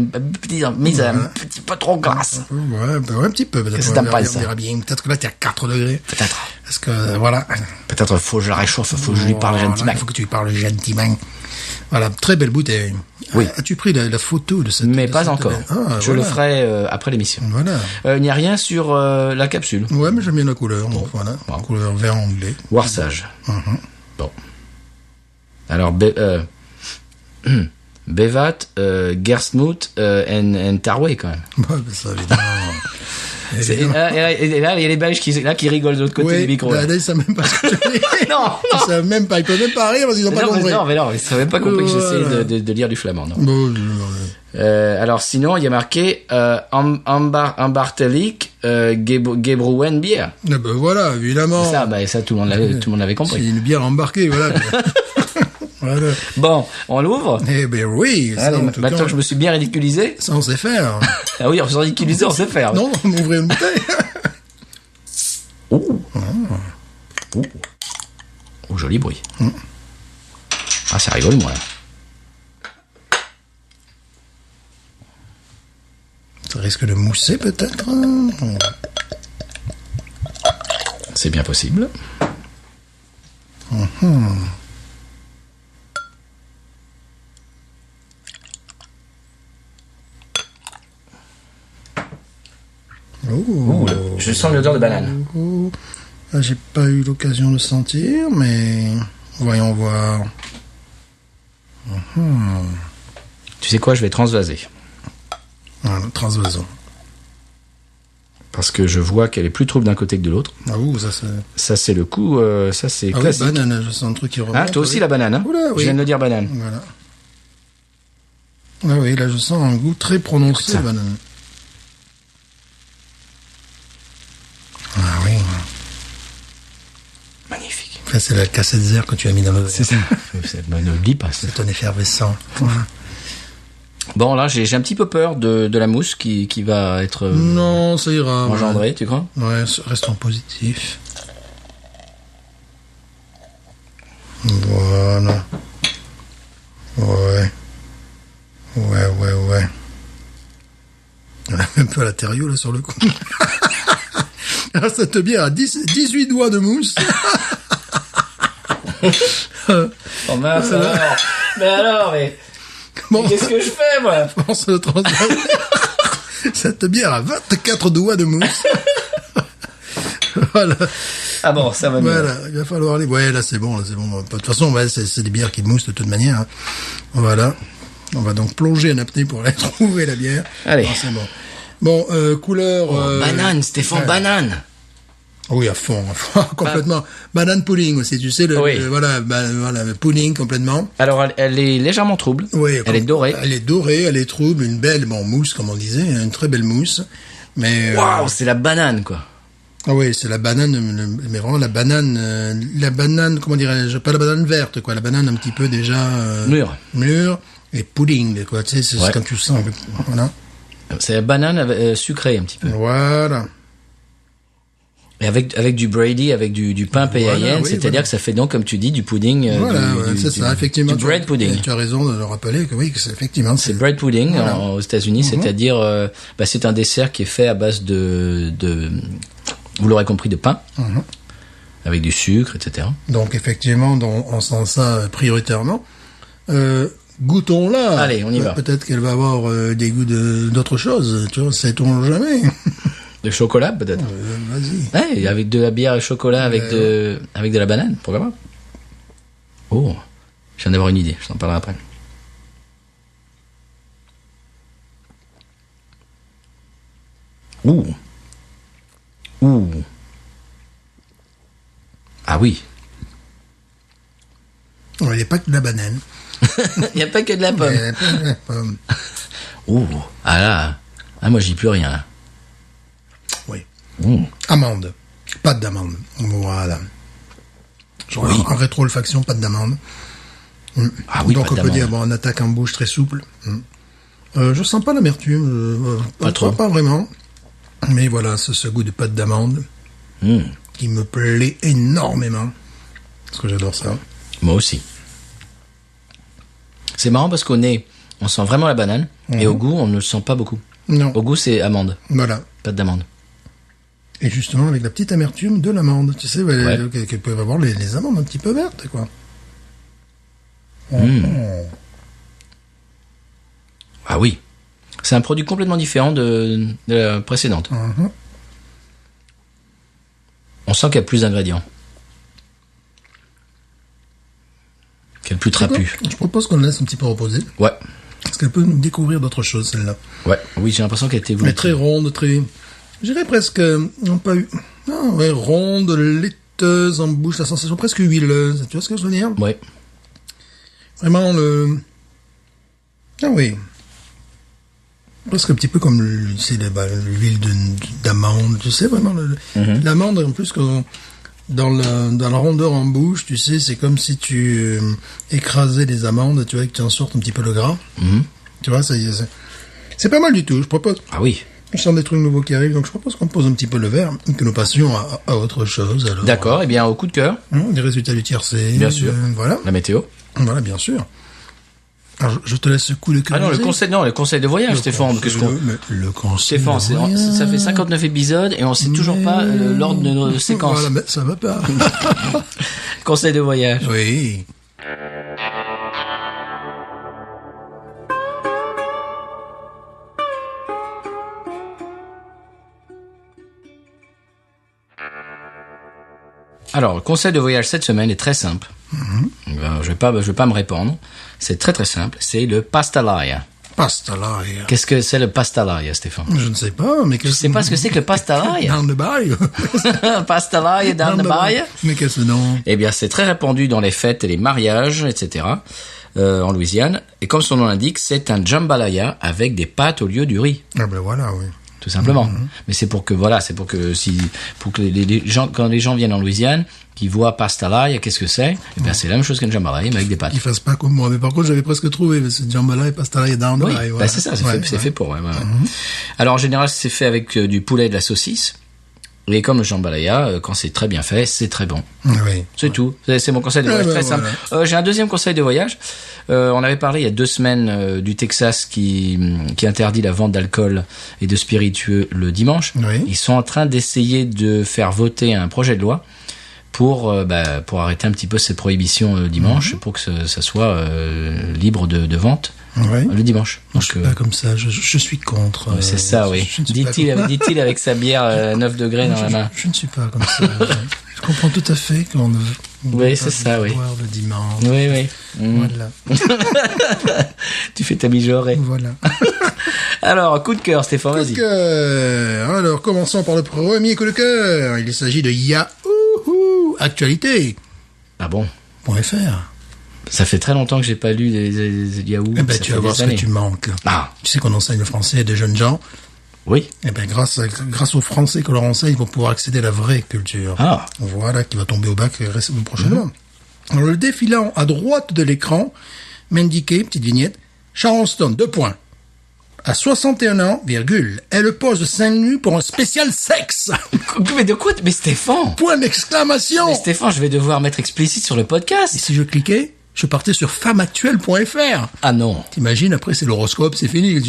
un petit peu trop glace. Ouais, un petit peu. Qu'est-ce que t'en penses? Peut-être que là, t'es à 4 degrés. Peut-être. Parce que, voilà. Peut-être faut que je la réchauffe, faut que je lui parle gentiment. Il faut que tu lui parles gentiment. Voilà, très belle bouteille. Oui. As-tu pris la photo de cette... Mais pas encore. Je le ferai après l'émission. Voilà. Il n'y a rien sur la capsule. Ouais, mais j'aime bien la couleur. Bon. Voilà. Bon. Couleur vert anglais. Warsage. Bon. Alors, Bevat, Gersmuth et Tarway quand même. Ouais, mais ça, évidemment. Et là, il y a les Belges qui rigolent de l'autre côté du micro. Là, ils savent même pas ce que tu dis. Non. Ils savent même pas, ils peuvent même pas rire parce qu'ils ont pas compris. Non, ils savent même pas compris que j'essayais de lire du flamand, non. Bon, alors, sinon, il y a marqué, Ambartelik, Gebrouen bière. Ben voilà, évidemment. Ça, tout le monde l'avait compris. C'est une bière embarquée, voilà. Voilà. Bon, on l'ouvre? Eh ben oui. Allez, maintenant que je me suis bien ridiculisé. Ça, on sait faire. Ah oui, on se ridiculiser, on sait faire. Non, on ouvrait une bouteille. joli bruit. Ah, ça rigole, moi. Ça risque de mousser, peut-être. C'est bien possible. Oh. Je sens l'odeur de banane. Là, j'ai pas eu l'occasion de sentir, mais voyons voir. Tu sais quoi, je vais transvaser. Voilà, transvason. Parce que je vois qu'elle est plus trouble d'un côté que de l'autre. Ah ça c'est... Ça, c'est le coup, ça, c'est Ah classique. oui, banane, je sens un truc qui remonte. Ah, toi aussi, la banane, hein? Oula, Je oui. viens de dire banane. Voilà. Ah oui, là, je sens un goût très prononcé, Écoute ça. banane. Ah oui. Magnifique. Là, c'est la cassette zère que tu as mis dans le... C'est ça. Ne le dis pas. C'est ton effervescent. Bon, là, j'ai un petit peu peur de la mousse qui va être Non, ça ira. engendrée, tu crois? Ouais, restons positifs. Voilà. Ouais. On a même peu à l'intérieur, là, sur le coup. Alors, cette bière a 18 doigts de mousse. Oh mince, alors. mais Bon, qu'est-ce que je fais, moi? on se transforme. Cette bière a 24 doigts de mousse. Voilà. Ah bon, ça va mieux. Voilà, il va falloir aller. Ouais, là c'est bon, là c'est bon. De toute façon, ouais, c'est des bières qui moussent de toute manière. Hein. Voilà. On va donc plonger en apnée pour aller trouver la bière. Allez. Ah, c'est bon. Bon, couleur. Banane, Stéphane, ouais. banane. Oui, à fond, complètement. Banane pudding aussi, tu sais, Oui. voilà, le pudding complètement. Alors, elle est légèrement trouble. Oui, Elle est dorée. Elle est dorée, elle est trouble, une belle, mousse, comme on disait, une très belle mousse. Mais. Waouh, c'est la banane, quoi. Ah oui, c'est la banane, mais vraiment la banane, comment dirais-je, pas la banane verte, quoi, la banane un petit peu déjà mûre et pudding, quoi, tu sais, c'est Ouais. quand tu sens, voilà. C'est la banane sucrée, un petit peu. Voilà. Et avec du Brady, avec du pain payayen, oui, c'est-à-dire voilà. que ça fait donc, comme tu dis, du pudding. Voilà, ouais, c'est ça, effectivement. Du bread pudding. Tu as raison de le rappeler que oui, que c'est effectivement. C'est bread pudding Voilà. aux États-Unis, c'est-à-dire, c'est un dessert qui est fait à base de vous l'aurez compris, de pain, avec du sucre, etc. Donc effectivement, on sent ça prioritairement. Goûtons-la. Allez, on y va. Peut-être qu'elle va avoir des goûts d'autre chose, tu vois, sait-on jamais. De chocolat, peut-être. Vas-y. Ouais, avec de la bière et chocolat, avec de la banane, pourquoi pas. Oh, je viens d'avoir une idée, je t'en parlerai après. Ouh. Ah oui. Il n'y a pas que de la banane. Il n'y a pas que de la pomme. Il y a pas que de la pomme. Ouh. Ah là. Ah, moi, j'y plus rien, là. Oui. Ouh. Amande. Pâte d'amande. Voilà. Genre Oui. en rétro-olfaction, pâte d'amande. Ah oui, Donc pâte on peut d'amande. dire, bon, on attaque en bouche très souple. Je sens pas l'amertume. Pas trop. Pas vraiment. Mais voilà, ce goût de pâte d'amande qui me plaît énormément. Parce que j'adore ça. Moi aussi. C'est marrant parce qu'au nez, on sent vraiment la banane, et au goût, on ne le sent pas beaucoup. Non. Au goût, c'est amande, Voilà. pâte d'amande. Et justement, avec la petite amertume de l'amande. Tu sais, Ouais. qu'elles peuvent avoir les amandes un petit peu vertes, quoi. Ah oui. C'est un produit complètement différent de la précédente. On sent qu'il y a plus d'ingrédients. Qu'elle est plus trapue. Je propose qu'on la laisse un petit peu reposer. Ouais. Parce qu'elle peut nous découvrir d'autres choses, celle-là. Ouais. Oui, j'ai l'impression qu'elle était Mais très ronde, très... Je dirais presque... non, pas... Non, ouais, ronde, laiteuse en bouche, la sensation presque huileuse. Tu vois ce que je veux dire? Ouais. Vraiment le... Ah oui. Presque un petit peu comme l'huile d'amande. Tu sais, vraiment, l'amande, en plus, dans la rondeur en bouche, tu sais, c'est comme si tu écrasais des amandes, tu vois, et que tu en sortes un petit peu le gras. Tu vois, c'est pas mal du tout. Je propose... Ah oui. Je sens des trucs nouveaux qui arrivent, donc je propose qu'on pose un petit peu le verre et que nous passions à autre chose. Alors, D'accord, eh bien, au coup de cœur. Les résultats du tiercé. Bien sûr. Voilà. La météo. Voilà, bien sûr. Alors, je te laisse ce coup de cœur. Ah non, le conseil de voyage, Stéphane. Le conseil Stéphane, de voyage. ça fait 59 épisodes et on sait toujours pas l'ordre de nos séquences. Voilà, mais ça va pas. Conseil de voyage. Oui. Alors, le conseil de voyage cette semaine est très simple. Je vais pas me répandre. C'est très très simple. C'est le pastalaia. Pastalaia. Qu'est-ce que c'est le pastalaia, Stéphane? Je ne sais pas, mais Tu sais pas ce que c'est que le pastalaia? Dans le bail. Pastalaia dans le bail. Mais qu'est-ce que non? Eh bien, c'est très répandu dans les fêtes et les mariages, etc. En Louisiane. Et comme son nom l'indique, c'est un jambalaya avec des pâtes au lieu du riz. Ah ben voilà, oui. Tout simplement. Mais c'est pour que les gens, quand les gens viennent en Louisiane, qu'ils voient pastalaia, qu'est-ce que c'est? Eh bien, c'est la même chose qu'un jambalaya, mais avec des pâtes. Ils fassent pas comme moi, mais par contre, j'avais presque trouvé, parce que jambalaya et pastalaia dans le Oui, bail. bah c'est ça, c'est fait pour. Ouais. Alors en général, c'est fait avec du poulet et de la saucisse. Et comme le jambalaya, quand c'est très bien fait, c'est très bon. Oui. C'est tout. C'est mon conseil de voyage très simple. J'ai un deuxième conseil de voyage. On avait parlé il y a 2 semaines du Texas qui interdit la vente d'alcool et de spiritueux le dimanche. Oui. Ils sont en train d'essayer de faire voter un projet de loi pour arrêter un petit peu cette prohibition dimanche, pour que ça soit libre de vente. Oui. Le dimanche. Donc, je suis pas comme ça, je suis contre. C'est ça, oui. Dit-il avec sa bière 9 degrés dans la main. Je ne suis pas comme ça. Je comprends tout à fait qu'on ne oui, c'est ça, oui. boire le dimanche. Oui. Voilà. Tu fais ta mijaurée. Voilà. Alors, coup de cœur, Stéphane, vas-y. Coup de cœur. Alors, commençons par le premier coup de cœur. Il s'agit de Yahoo Actualité. Ah bon? .fr. Ça fait très longtemps que j'ai pas lu des Yahoo. Eh ben, tu vas voir ce que tu manques. Ah. Tu sais qu'on enseigne le français à des jeunes gens. Oui. Eh ben, grâce au français que leur enseigne, ils vont pouvoir accéder à la vraie culture. Ah. Voilà, qui va tomber au bac prochainement. Alors, le défilant à droite de l'écran m'indiquait, petite vignette, Charleston, 2 points. À 61 ans, virgule, elle pose seins nus pour un spécial sexe. Mais de quoi? Mais Stéphane! Point d'exclamation! Mais Stéphane, je vais devoir mettre explicite sur le podcast. Et si je cliquais, je partais sur femmeactuelle.fr. Ah non. T'imagines, après c'est l'horoscope, c'est fini.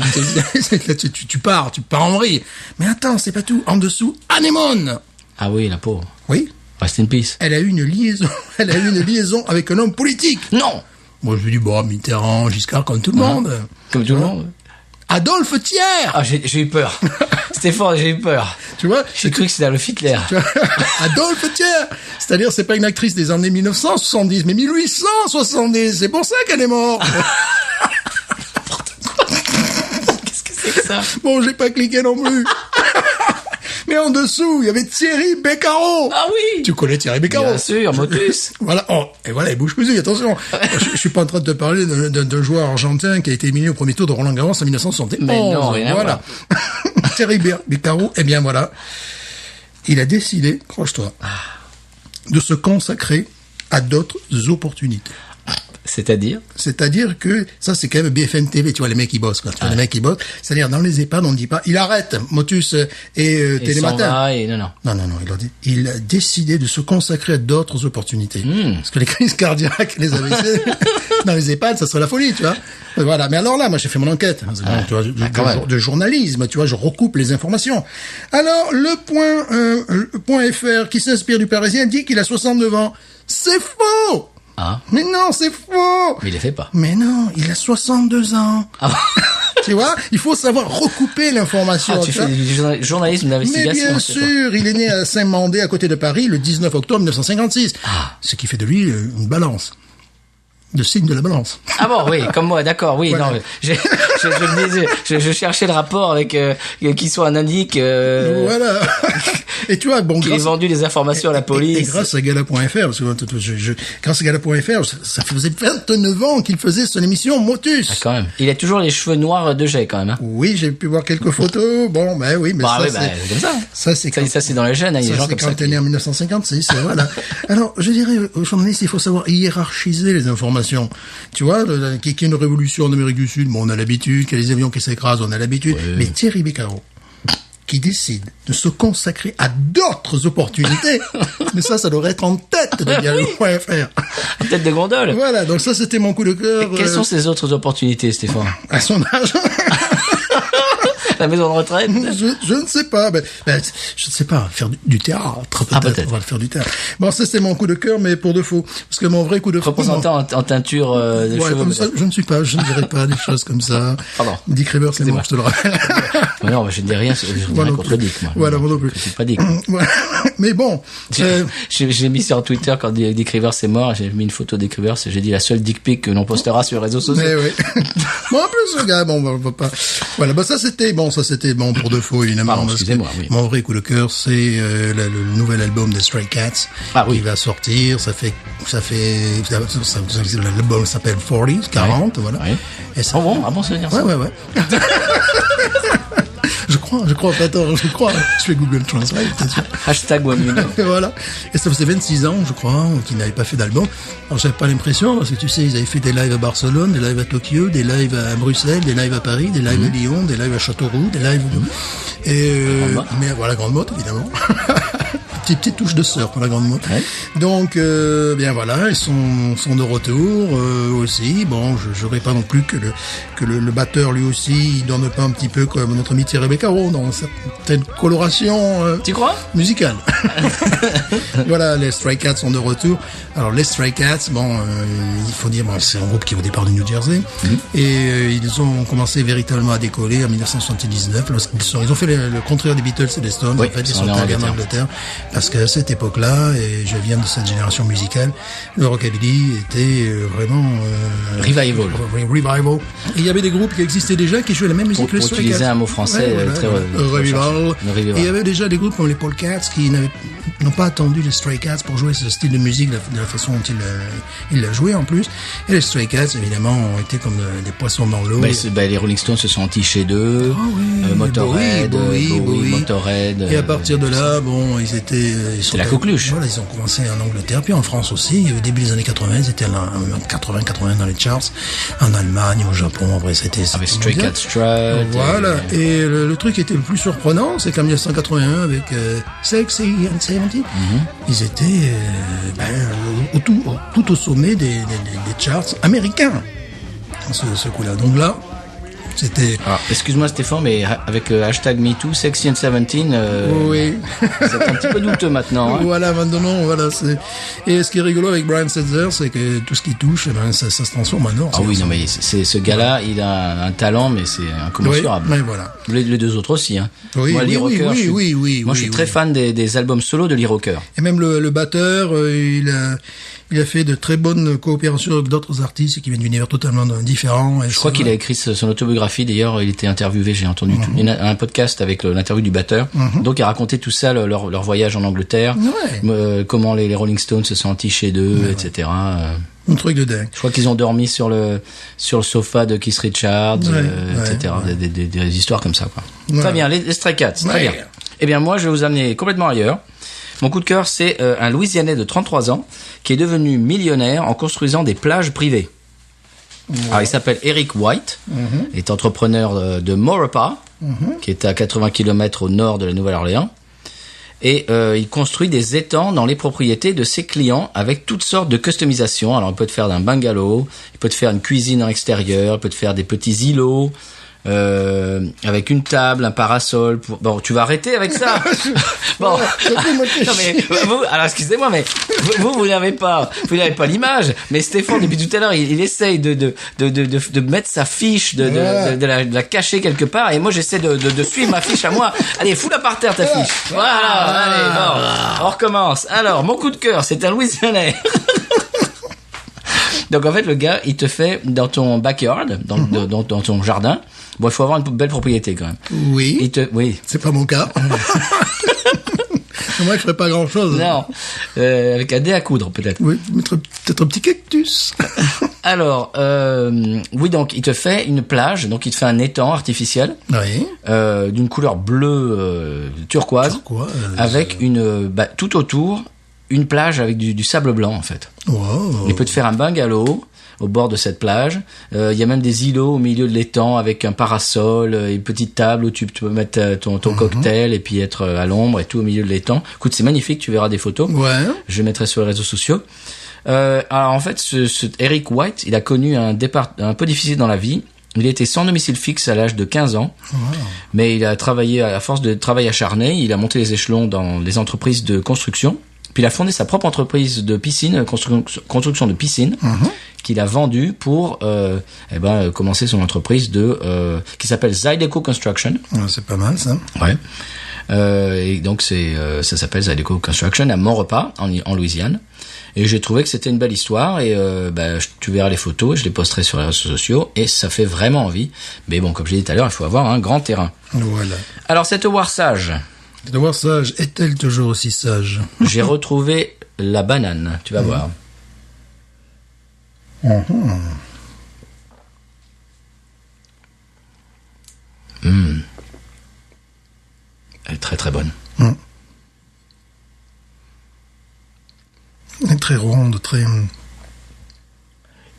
Tu pars en vrille. Mais attends, c'est pas tout. En dessous, anémone. Ah oui, la pauvre. Oui. Rest in peace. Elle a eu une liaison avec un homme politique. Non! Moi, je lui dis, bon, Mitterrand, Giscard, comme tout le monde. Comme tout le monde. Adolphe Thiers. Ah, j'ai eu peur. Stéphane, j'ai eu peur. Tu vois? J'ai cru que c'était Adolf Hitler. Adolphe Thiers. C'est-à-dire, c'est pas une actrice des années 1970, mais 1870. C'est pour ça qu'elle est morte. Qu'est-ce que c'est que ça? Bon, j'ai pas cliqué non plus. Mais en dessous, il y avait Thierry Beccaro. Ah oui! Tu connais Thierry Beccaro? Bien sûr, Motus. Voilà. Oh, et voilà, il bouge cousu, attention. je suis pas en train de te parler d'un joueur argentin qui a été éliminé au premier tour de Roland Garros en 1971. Mais non, rien voilà. Thierry Beccaro, eh bien voilà. Il a décidé, croche-toi, de se consacrer à d'autres opportunités. C'est-à-dire que ça, c'est quand même BFM TV, tu vois, les mecs qui bossent, quoi. Tu vois, les mecs qui bossent. C'est-à-dire, dans les EHPAD, on ne dit pas, il arrête, Motus et Télématin. Non, il a décidé de se consacrer à d'autres opportunités. Parce que les crises cardiaques, les AVC, dans les EHPAD, ça serait la folie, tu vois. Voilà. Mais alors là, moi, j'ai fait mon enquête. Tu vois, de journalisme, tu vois, je recoupe les informations. Alors, le point .fr, qui s'inspire du Parisien, dit qu'il a 69 ans. C'est faux! Ah. Mais non, c'est faux. Mais il les fait pas. Mais non, il a 62 ans. Ah. Tu vois, il faut savoir recouper l'information. Ah, tu fais du journalisme d'investigation. Mais bien sûr, il est né à Saint-Mandé, à côté de Paris, le 19 octobre 1956. Ah. Ce qui fait de lui une balance. Le signe de la balance. Ah bon, oui, comme moi, d'accord, oui, voilà. Non, je cherchais le rapport avec qui soit un indique. Voilà. Et tu vois, bon, qui ait vendu des informations à la police. Et grâce à Gala.fr, parce que grâce à Gala.fr, ça faisait 29 ans qu'il faisait son émission Motus. Ah, quand même. Il a toujours les cheveux noirs de jet, quand même. Hein. Oui, j'ai pu voir quelques photos. Bon, ben oui, mais c'est comme ça. Ça, c'est dans les gènes, hein, il y a des gens comme ça. Ça, c'est quand t'es né en 1956, voilà. Alors, je dirais aux journalistes, il faut savoir hiérarchiser les informations. Tu vois, qu'il y ait une révolution en Amérique du Sud, bon, on a l'habitude, qu'il y a les avions qui s'écrasent, on a l'habitude. Oui. Mais Thierry Beccaro, qui décide de se consacrer à d'autres opportunités, mais ça devrait être en tête de Diallo.fr. Tête de gondole. Voilà, donc ça c'était mon coup de cœur. Quelles sont ces autres opportunités, Stéphane? À son âge. La maison de retraite? Je ne sais pas. Je ne sais pas. Faire du théâtre, peut-être. On va faire du théâtre. Bon, ça, c'est mon coup de cœur, mais pour de faux. Parce que mon vrai coup de cœur... Représentant en teinture de cheveux. Comme ça, je ne dirais pas des choses comme ça. Pardon. Dick Rivers, c'est mort, je te le rappelle. Non, je ne dis rien, je ne rien contre Dick, moi. Voilà, moi non plus. Je suis pas Dick. Mais bon. J'ai mis sur Twitter quand Dick Rivers est mort, j'ai mis une photo de Dick Rivers et j'ai dit la seule dick pic que l'on postera sur les réseaux sociaux. Mais oui. Bon, en plus, le gars, on va pas. Voilà, ça c'était bon pour de faux, évidemment. Pardon, excusez-moi, oui. Mon vrai coup de cœur, c'est le nouvel album des Stray Cats. Qui va sortir. L'album s'appelle 40, voilà. Oui. Et ça, bon, ça veut dire ça. Ouais. Je crois, je fais Google Translate, bien sûr. Hashtag One Minute. Voilà. Et ça faisait 26 ans, je crois, qu'ils n'avaient pas fait d'album. Alors, j'avais pas l'impression, parce que tu sais, ils avaient fait des lives à Barcelone, des lives à Tokyo, des lives à Bruxelles, des lives à Paris, des lives à Lyon, des lives à Châteauroux, des lives... mais voilà, Grande Motte, évidemment. Petite touche de sœur pour la Grande Motte. Ouais. Donc, bien voilà, ils sont de retour aussi. Bon, je n'aurais pas non plus que le batteur lui aussi, il donne pas un petit peu comme notre ami Thierry Beccaro dans certaines colorations tu crois musicales. Voilà, les Stray Cats sont de retour. Alors les Stray Cats, il faut dire, c'est un groupe qui est au départ du New Jersey et ils ont commencé véritablement à décoller en 1979 lorsqu'ils ont fait le contraire des Beatles et des Stones. Oui, en fait, ils sont allés en Angleterre. Parce qu'à cette époque-là, et je viens de cette génération musicale, le rockabilly était vraiment... Revival. Et il y avait des groupes qui existaient déjà, qui jouaient la même musique que les Stray Cats. Pour utiliser un mot français très Revival. Et il y avait déjà des groupes comme les Polecats qui n'ont pas attendu les Stray Cats pour jouer ce style de musique de la façon dont ils la jouaient en plus. Et les Stray Cats, évidemment, ont été comme des poissons dans l'eau. Les Rolling Stones se sont entichés d'eux. Motorhead, Motorhead. Et à partir de là, c'est la coqueluche. Voilà, ils ont commencé en Angleterre, puis en France aussi. Au début des années 80, ils étaient en 80 dans les charts. En Allemagne, au Japon, après c'était... Avec Stray Cat Strut. Voilà. Et le truc qui était le plus surprenant, c'est qu'en 1981, avec Sexy and 70, ils étaient tout au sommet des charts américains. Ce coup-là. Donc là, c'était... excuse-moi Stéphane, mais avec hashtag MeToo, Sexy and 17, oui. c'est un petit peu douteux maintenant. Voilà, maintenant, c'est... Et ce qui est rigolo avec Brian Setzer, c'est que tout ce qui touche, ça se transforme en or. Oui, non, mais ce gars-là, il a un talent, mais c'est incommensurable. Oui, voilà. Les deux autres aussi, hein. Oui, moi, oui. Moi, je suis très fan des albums solo de Lee Rocker. Et même le batteur, il a fait de très bonnes coopérations avec d'autres artistes qui viennent d'univers totalement différents. Je crois qu'il a écrit son autobiographie. D'ailleurs, il était interviewé, j'ai entendu un podcast avec l'interview du batteur. Donc, il racontait tout ça, leur voyage en Angleterre, comment les Rolling Stones se sont entichés d'eux, etc. Un truc de dingue. Je crois qu'ils ont dormi sur le sofa de Keith Richards, etc. Des histoires comme ça, quoi. Très bien, les Stray Cats, très bien. Eh bien, moi, je vais vous amener complètement ailleurs. Mon coup de cœur, c'est un Louisianais de 33 ans qui est devenu millionnaire en construisant des plages privées. Alors, il s'appelle Eric White, il est entrepreneur de Maurepas, qui est à 80 km au nord de la Nouvelle-Orléans. Et il construit des étangs dans les propriétés de ses clients avec toutes sortes de customisations. Alors, il peut te faire d'un bungalow, il peut te faire une cuisine en extérieur, il peut te faire des petits îlots, avec une table, un parasol. Bon, tu vas arrêter avec ça. Bon, non mais vous, alors excusez-moi, mais vous n'avez pas l'image. Mais Stéphane, depuis tout à l'heure, il essaye de mettre sa fiche, de la cacher quelque part, et moi j'essaie de suivre ma fiche à moi. Allez, fous-la par terre ta fiche. Voilà, allez, bon, on recommence. Alors, mon coup de cœur, c'est un Louisianais. Donc en fait, le gars, il te fait dans ton backyard, dans ton jardin. Bon, il faut avoir une belle propriété quand même. Oui. Oui. C'est pas mon cas. Moi, je ferais pas grand chose. Non. Avec un dé à coudre, peut-être. Oui, mettre peut-être un petit cactus. Alors, oui, donc, il te fait une plage, donc il te fait un étang artificiel. Oui. D'une couleur bleue, turquoise. Avec tout autour, une plage avec du sable blanc, en fait. Wow. Il peut te faire un bungalow, au bord de cette plage. Il y a même des îlots au milieu de l'étang avec un parasol, une petite table où tu peux mettre ton cocktail et puis être à l'ombre et tout au milieu de l'étang. Écoute, c'est magnifique, tu verras des photos. Ouais. Je mettrai sur les réseaux sociaux. Alors en fait, ce Eric White, il a connu un départ un peu difficile dans la vie. Il était sans domicile fixe à l'âge de 15 ans, mais il a travaillé, à force de travail acharné, il a monté les échelons dans les entreprises de construction. Puis il a fondé sa propre entreprise de piscine, construction de piscine, qu'il a vendue pour commencer son entreprise qui s'appelle Zydeco Construction. C'est pas mal ça. Ouais. Et donc ça s'appelle Zydeco Construction à Maurepas en Louisiane. Et j'ai trouvé que c'était une belle histoire et tu verras les photos, je les posterai sur les réseaux sociaux et ça fait vraiment envie. Mais bon, comme j'ai dit tout à l'heure, il faut avoir un grand terrain. Voilà. Alors cette Warsage. Cette Warsage est-elle toujours aussi sage? J'ai retrouvé la banane, tu vas voir. Elle est très très bonne. Elle est très ronde, très...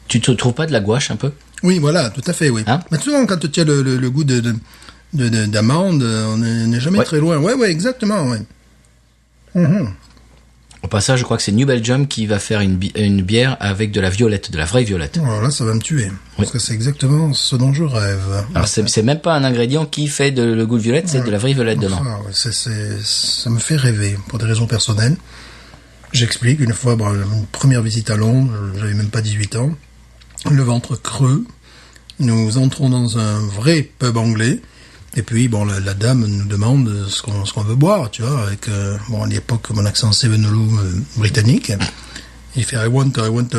Tu te trouves pas de la gouache un peu? Oui, voilà, tout à fait, oui. Hein? Mais souvent, quand tu as le goût d'amande, on n'est jamais très loin. Ouais, exactement, ouais. Au passage, je crois que c'est New Belgium qui va faire une bière avec de la violette, de la vraie violette. Alors là, ça va me tuer. Parce que c'est exactement ce dont je rêve. Alors, c'est même pas un ingrédient qui fait le goût de violette, c'est de la vraie violette dedans. Ça me fait rêver, pour des raisons personnelles. J'explique, une fois, une première visite à Londres, j'avais même pas 18 ans, le ventre creux, nous entrons dans un vrai pub anglais, et puis, la dame nous demande ce qu'on veut boire, tu vois, avec, à l'époque, mon accent Sevenolou britannique. Il fait I want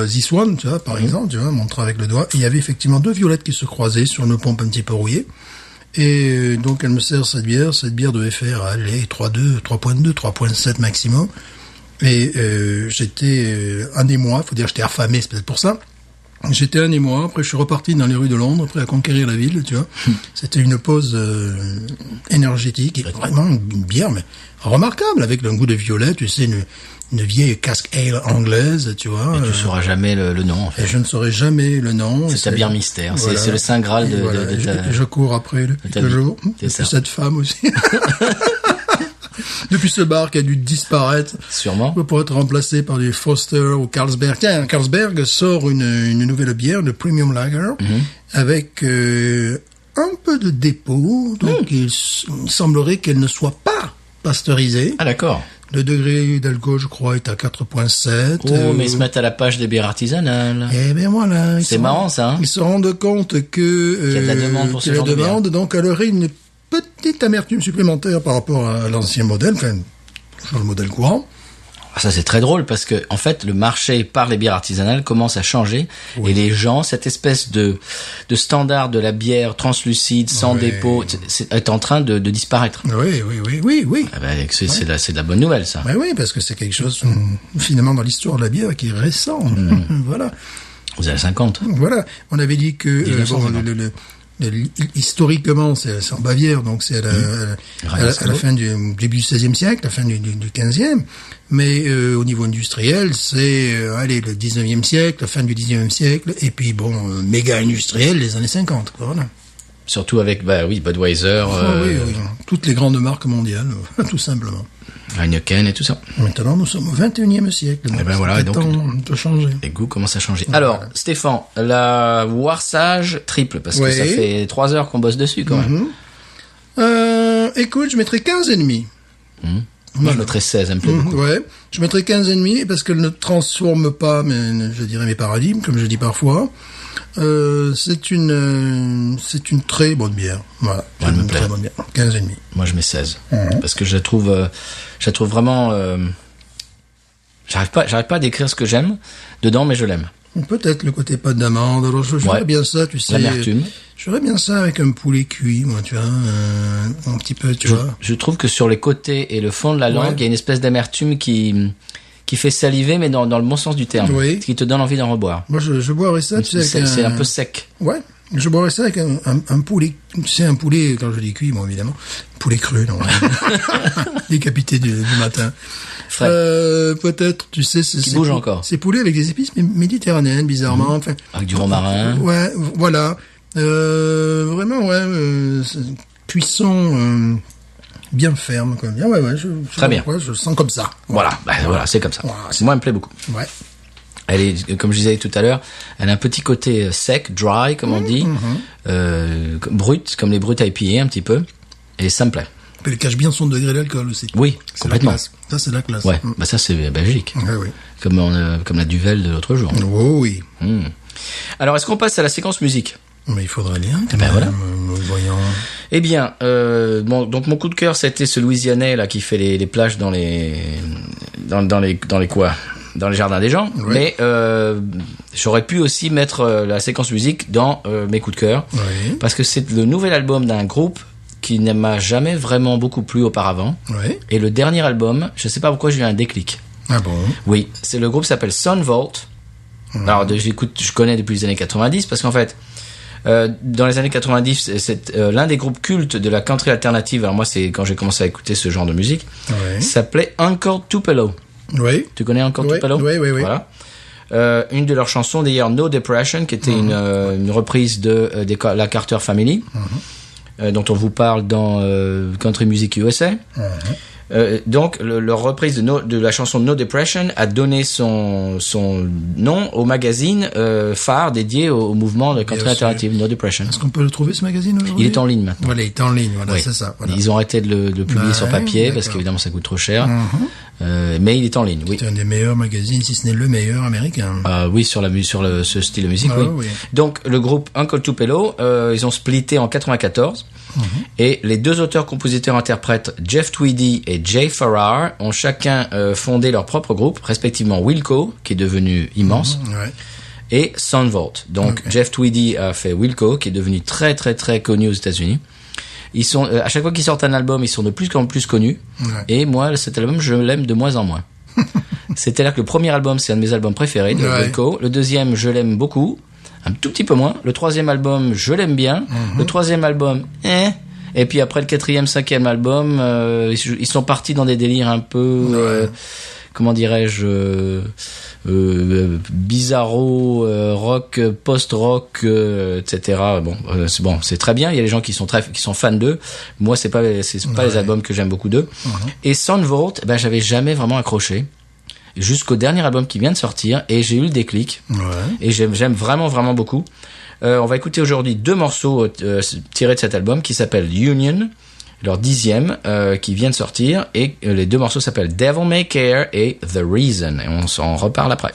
this one, tu vois, par exemple, tu vois, montrant avec le doigt. Et il y avait effectivement 2 violettes qui se croisaient sur une pompe un petit peu rouillée. Et donc, elle me sert cette bière. Cette bière devait faire, 3.2, 3.7 maximum. Et j'étais un émoi, faut dire j'étais affamé, c'est peut-être pour ça. J'étais un émoi, après je suis reparti dans les rues de Londres, prêt à conquérir la ville, tu vois. C'était une pause énergétique, et vraiment une bière mais remarquable, avec un goût de violet, tu sais, une vieille cask ale anglaise, tu vois. Et tu sauras jamais le nom, en fait. Et je ne saurai jamais le nom. C'est ta bière mystère, voilà. C'est le Saint Graal de ta... Je cours après depuis toujours, depuis cette femme aussi. Depuis ce bar qui a dû disparaître. Sûrement. Pour être remplacé par du Foster ou Carlsberg. Tiens, Carlsberg sort une nouvelle bière, une Premium Lager, avec un peu de dépôt. Donc, il semblerait qu'elle ne soit pas pasteurisée. Ah, d'accord. Le degré d'alcool, je crois, est à 4.7. Oh, mais ils se mettent à la page des bières artisanales. Eh ben voilà. C'est marrant, ça. Hein. Ils se rendent compte que... qu'il y a de la demande pour ce genre de bière. Donc, elle aurait une petite amertume supplémentaire par rapport à l'ancien modèle, enfin, toujours le modèle courant. Ça, c'est très drôle parce que, en fait, le marché par les bières artisanales commence à changer et les gens, cette espèce de standard de la bière translucide, sans dépôt, est en train de disparaître. Oui. Ah ben, c'est de la bonne nouvelle, ça. Ben oui, parce que c'est quelque chose, finalement, dans l'histoire de la bière qui est récent. Voilà. Vous avez 50. Voilà. On avait dit que, historiquement, c'est en Bavière, donc c'est à la fin du début du XVIe siècle, la fin du XVe. Mais au niveau industriel, c'est le XIXe siècle, la fin du XIXe siècle, et puis méga industriel, les années 50. Quoi, voilà. Surtout avec Budweiser. Oui, toutes les grandes marques mondiales, tout simplement. Heineken et tout ça. Maintenant, nous sommes au XXIe siècle. Donc et ben voilà, donc de changer. Les goûts commencent à changer. Alors, Stéphane, la Warsage triple, parce que ça fait 3 heures qu'on bosse dessus quand même. Écoute, je mettrais 15,5. Moi, je mettrais 16, un peu beaucoup. Ouais, je mettrais 15,5 parce qu'elle ne transforme pas, je dirais, mes paradigmes, comme je dis parfois. C'est une très bonne bière. Voilà. Elle me plaît. Très bonne bière. 15,5. Moi, je mets 16. Parce que je la trouve vraiment, j'arrive pas à décrire ce que j'aime dedans, mais je l'aime. Peut-être le côté pâte d'amande. Alors, je ferais bien ça, tu sais. L'amertume. Je ferais bien ça avec un poulet cuit, moi, tu vois, un petit peu, tu vois. Je trouve que sur les côtés et le fond de la langue, il y a une espèce d'amertume qui fait saliver, mais dans le bon sens du terme. Oui. Qui te donne envie d'en reboire. Moi, je boirais ça, tu sais. C'est un peu sec. Ouais. Je boirais ça avec un poulet. C'est un poulet, quand je dis cuit, bon, évidemment. Poulet cru, non. Décapité du matin. Frais. Peut-être, tu sais, Qui bouge encore. C'est poulet avec des épices méditerranéennes, bizarrement. Enfin, Avec du romarin. Ouais, voilà. Vraiment, ouais. Cuisson bien ferme, comme bien. Ouais, Très bien. Ouais, je sens comme ça. Voilà, voilà, c'est comme ça. Voilà, Moi, elle me plaît beaucoup. Ouais. Elle est, comme je disais tout à l'heure, elle a un petit côté sec, dry, comme on dit, brut, comme les brutes IPA un petit peu, et ça me plaît. Elle cache bien son degré d'alcool aussi. Oui, C'est complètement. la classe. Ça, c'est la classe. Ouais, bah ça c'est Belgique, Ouais, oui. comme la Duvel de l'autre jour. Oh oui. Alors, est-ce qu'on passe à la séquence musique? Mais il faudrait bien. Quand Ben même, voilà. Voyons. Eh bien, donc mon coup de cœur, c'était ce Louisianais là qui fait les plages dans les quoi? Dans les jardins des gens. Ouais. Mais j'aurais pu aussi mettre la séquence musique dans mes coups de cœur, Oui. parce que c'est le nouvel album d'un groupe qui ne m'a jamais vraiment beaucoup plu auparavant. Oui. Et le dernier album, je sais pas pourquoi j'ai eu un déclic. Ah bon? Oui, c'est le groupe s'appelle Sunvolt. Alors je connais depuis les années 90 parce qu'en fait dans les années 90 c'est l'un des groupes cultes de la country alternative. Alors moi c'est quand j'ai commencé à écouter ce genre de musique. Oui. S'appelait Uncle Tupelo. Oui. Tu connais Uncle Tupelo? Oui. Voilà. Une de leurs chansons d'ailleurs, No Depression, qui était une reprise de la Carter Family, dont on vous parle dans Country Music USA. Donc leur reprise de la chanson No Depression a donné son nom au magazine phare dédié au mouvement de country Bien alternative, No Depression. Est-ce qu'on peut le trouver, ce magazine, aujourd'hui? Il est en ligne maintenant. Voilà, il est en ligne, voilà, Oui. c'est ça. Voilà. Ils ont arrêté de le publier Ouais, sur papier parce d'accord. qu'évidemment ça coûte trop cher. Mais il est en ligne, oui. C'est un des meilleurs magazines, si ce n'est le meilleur américain. Oui, sur ce style de musique, Ah, oui. oui. Donc, le groupe Uncle Tupelo, ils ont splitté en 94. Et les deux auteurs-compositeurs-interprètes, Jeff Tweedy et Jay Farrar, ont chacun fondé leur propre groupe, respectivement Wilco, qui est devenu immense, Ouais. et Sunvolt. Donc, Jeff Tweedy a fait Wilco, qui est devenu très, très, très connu aux États-Unis. Ils sont, à chaque fois qu'ils sortent un album, ils sont de plus en plus connus. Ouais. Et moi, cet album, je l'aime de moins en moins. C'est-à-dire que le premier album, c'est un de mes albums préférés de Ouais. Wilco. Le deuxième, je l'aime beaucoup. Un tout petit peu moins. Le troisième album, je l'aime bien. Le troisième album, Et puis après le quatrième, cinquième album, ils sont partis dans des délires un peu, comment dirais-je, bizarro, rock, post-rock, etc. Bon, c'est très bien. Il y a des gens qui sont fans d'eux. Moi, c'est pas les albums que j'aime beaucoup d'eux. Et Sunvolt, j'avais jamais vraiment accroché. Jusqu'au dernier album qui vient de sortir, et j'ai eu le déclic. Ouais. Et j'aime vraiment, vraiment beaucoup. On va écouter aujourd'hui deux morceaux tirés de cet album qui s'appelle Union, leur 10e, qui vient de sortir. Et les deux morceaux s'appellent Devil May Care et The Reason. Et on s'en reparle après.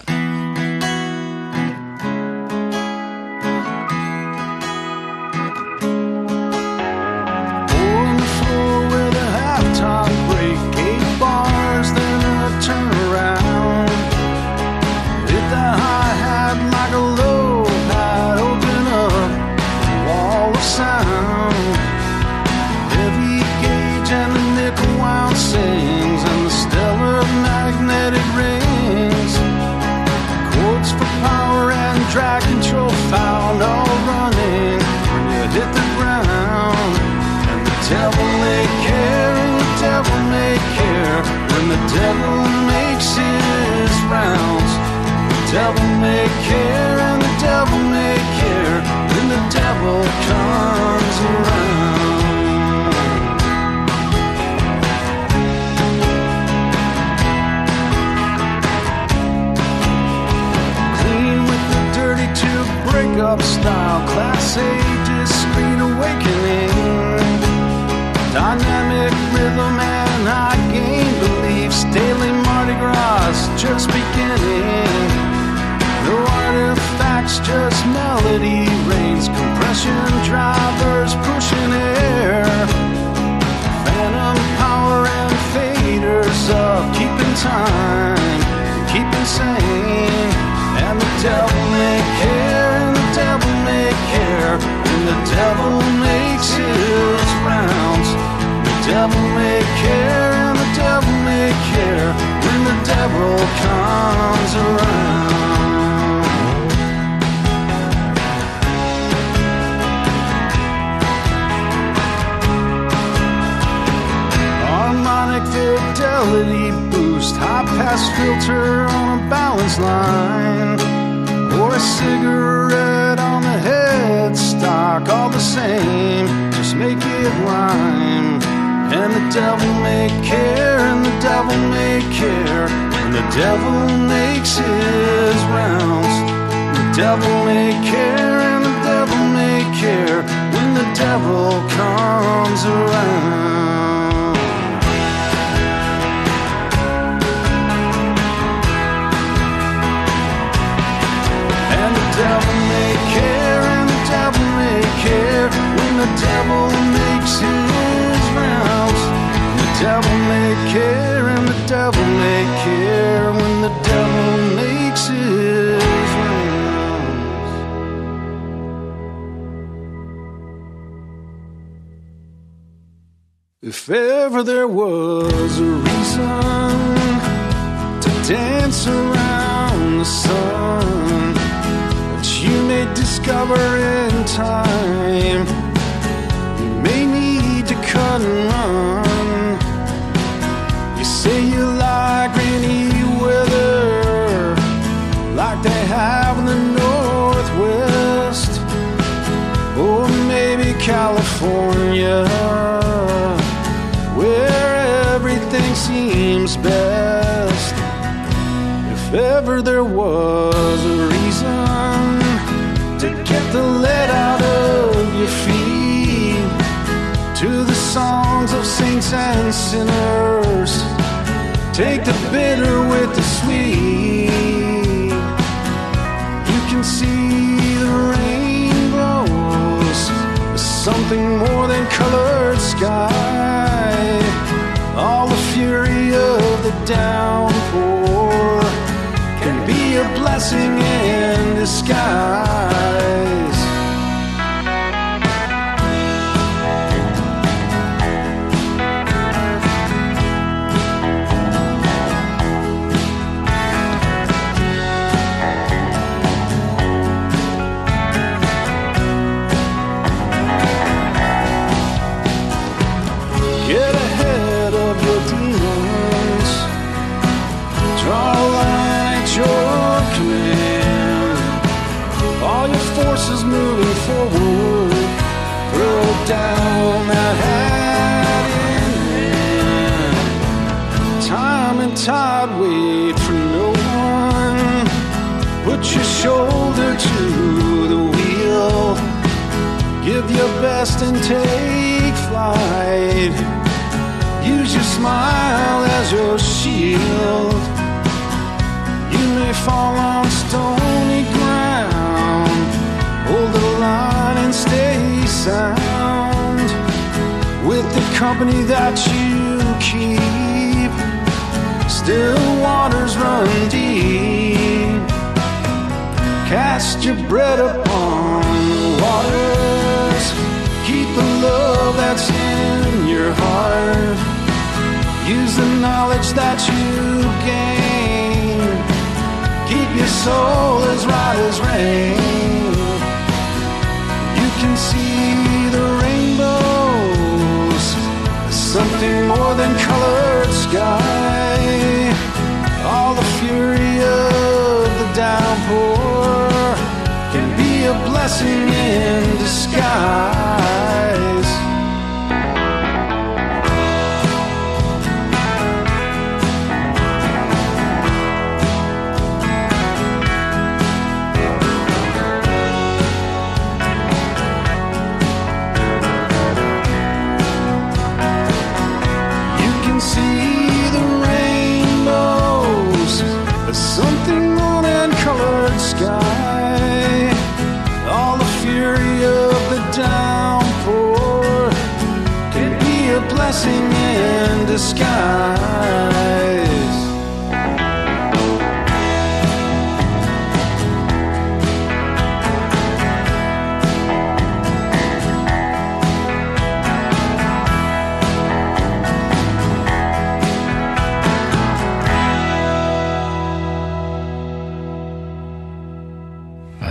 Drag control found all running when you hit the ground. And the devil may care, and the devil may care when the devil makes his rounds. The devil may care, and the devil may care when the devil comes around. Break-up style, class A, discreet awakening. Dynamic rhythm and high gain beliefs. Daily Mardi Gras just beginning. No artifacts, just melody reigns. Compression drivers pushing air. Phantom power and faders of keeping time, keeping sane. And the devil may care, and the devil may care when the devil makes his rounds. The devil may care, and the devil may care when the devil comes around. fidelity boost, high pass filter on a balance line, or a cigarette on the headstock, all the same, just make it rhyme. And the devil may care, and the devil may care, and the devil makes his rounds. The devil may care, and the devil may care, when the devil comes around. And the devil may care, and the devil may care, when the devil makes his rounds. The devil may care, and the devil may care, when the devil makes his rounds. If ever there was a reason to dance around the sun, which you may discover in time, you may need to cut and run. You say you like rainy weather, like they have in the Northwest, or maybe California, where everything seems best. If ever there was a reason to get the lead out of your feet, to the songs of saints and sinners, take the bitter with the sweet. You can see the rainbows, something more than colored sky. All the fury of the downpour can be a blessing in disguise. Get ahead of your demons, draw a line at your command. All your forces moving forward, throw down that hat in hand. Time and tide wait for no one. Put your shoulder to the wheel, give your best and take flight. Use your smile as your shield. You may fall on stony ground, hold the line and stay sound. With the company that you keep, still waters run deep. Cast your bread upon the waters, keep the love that's in your heart. Use the knowledge that you gain, keep your soul as right as rain. You can see the rainbows, something more than colored sky. All the fury of the downpour can be a blessing in disguise. Something more than colored sky. All the fury of the downpour can be a blessing in disguise.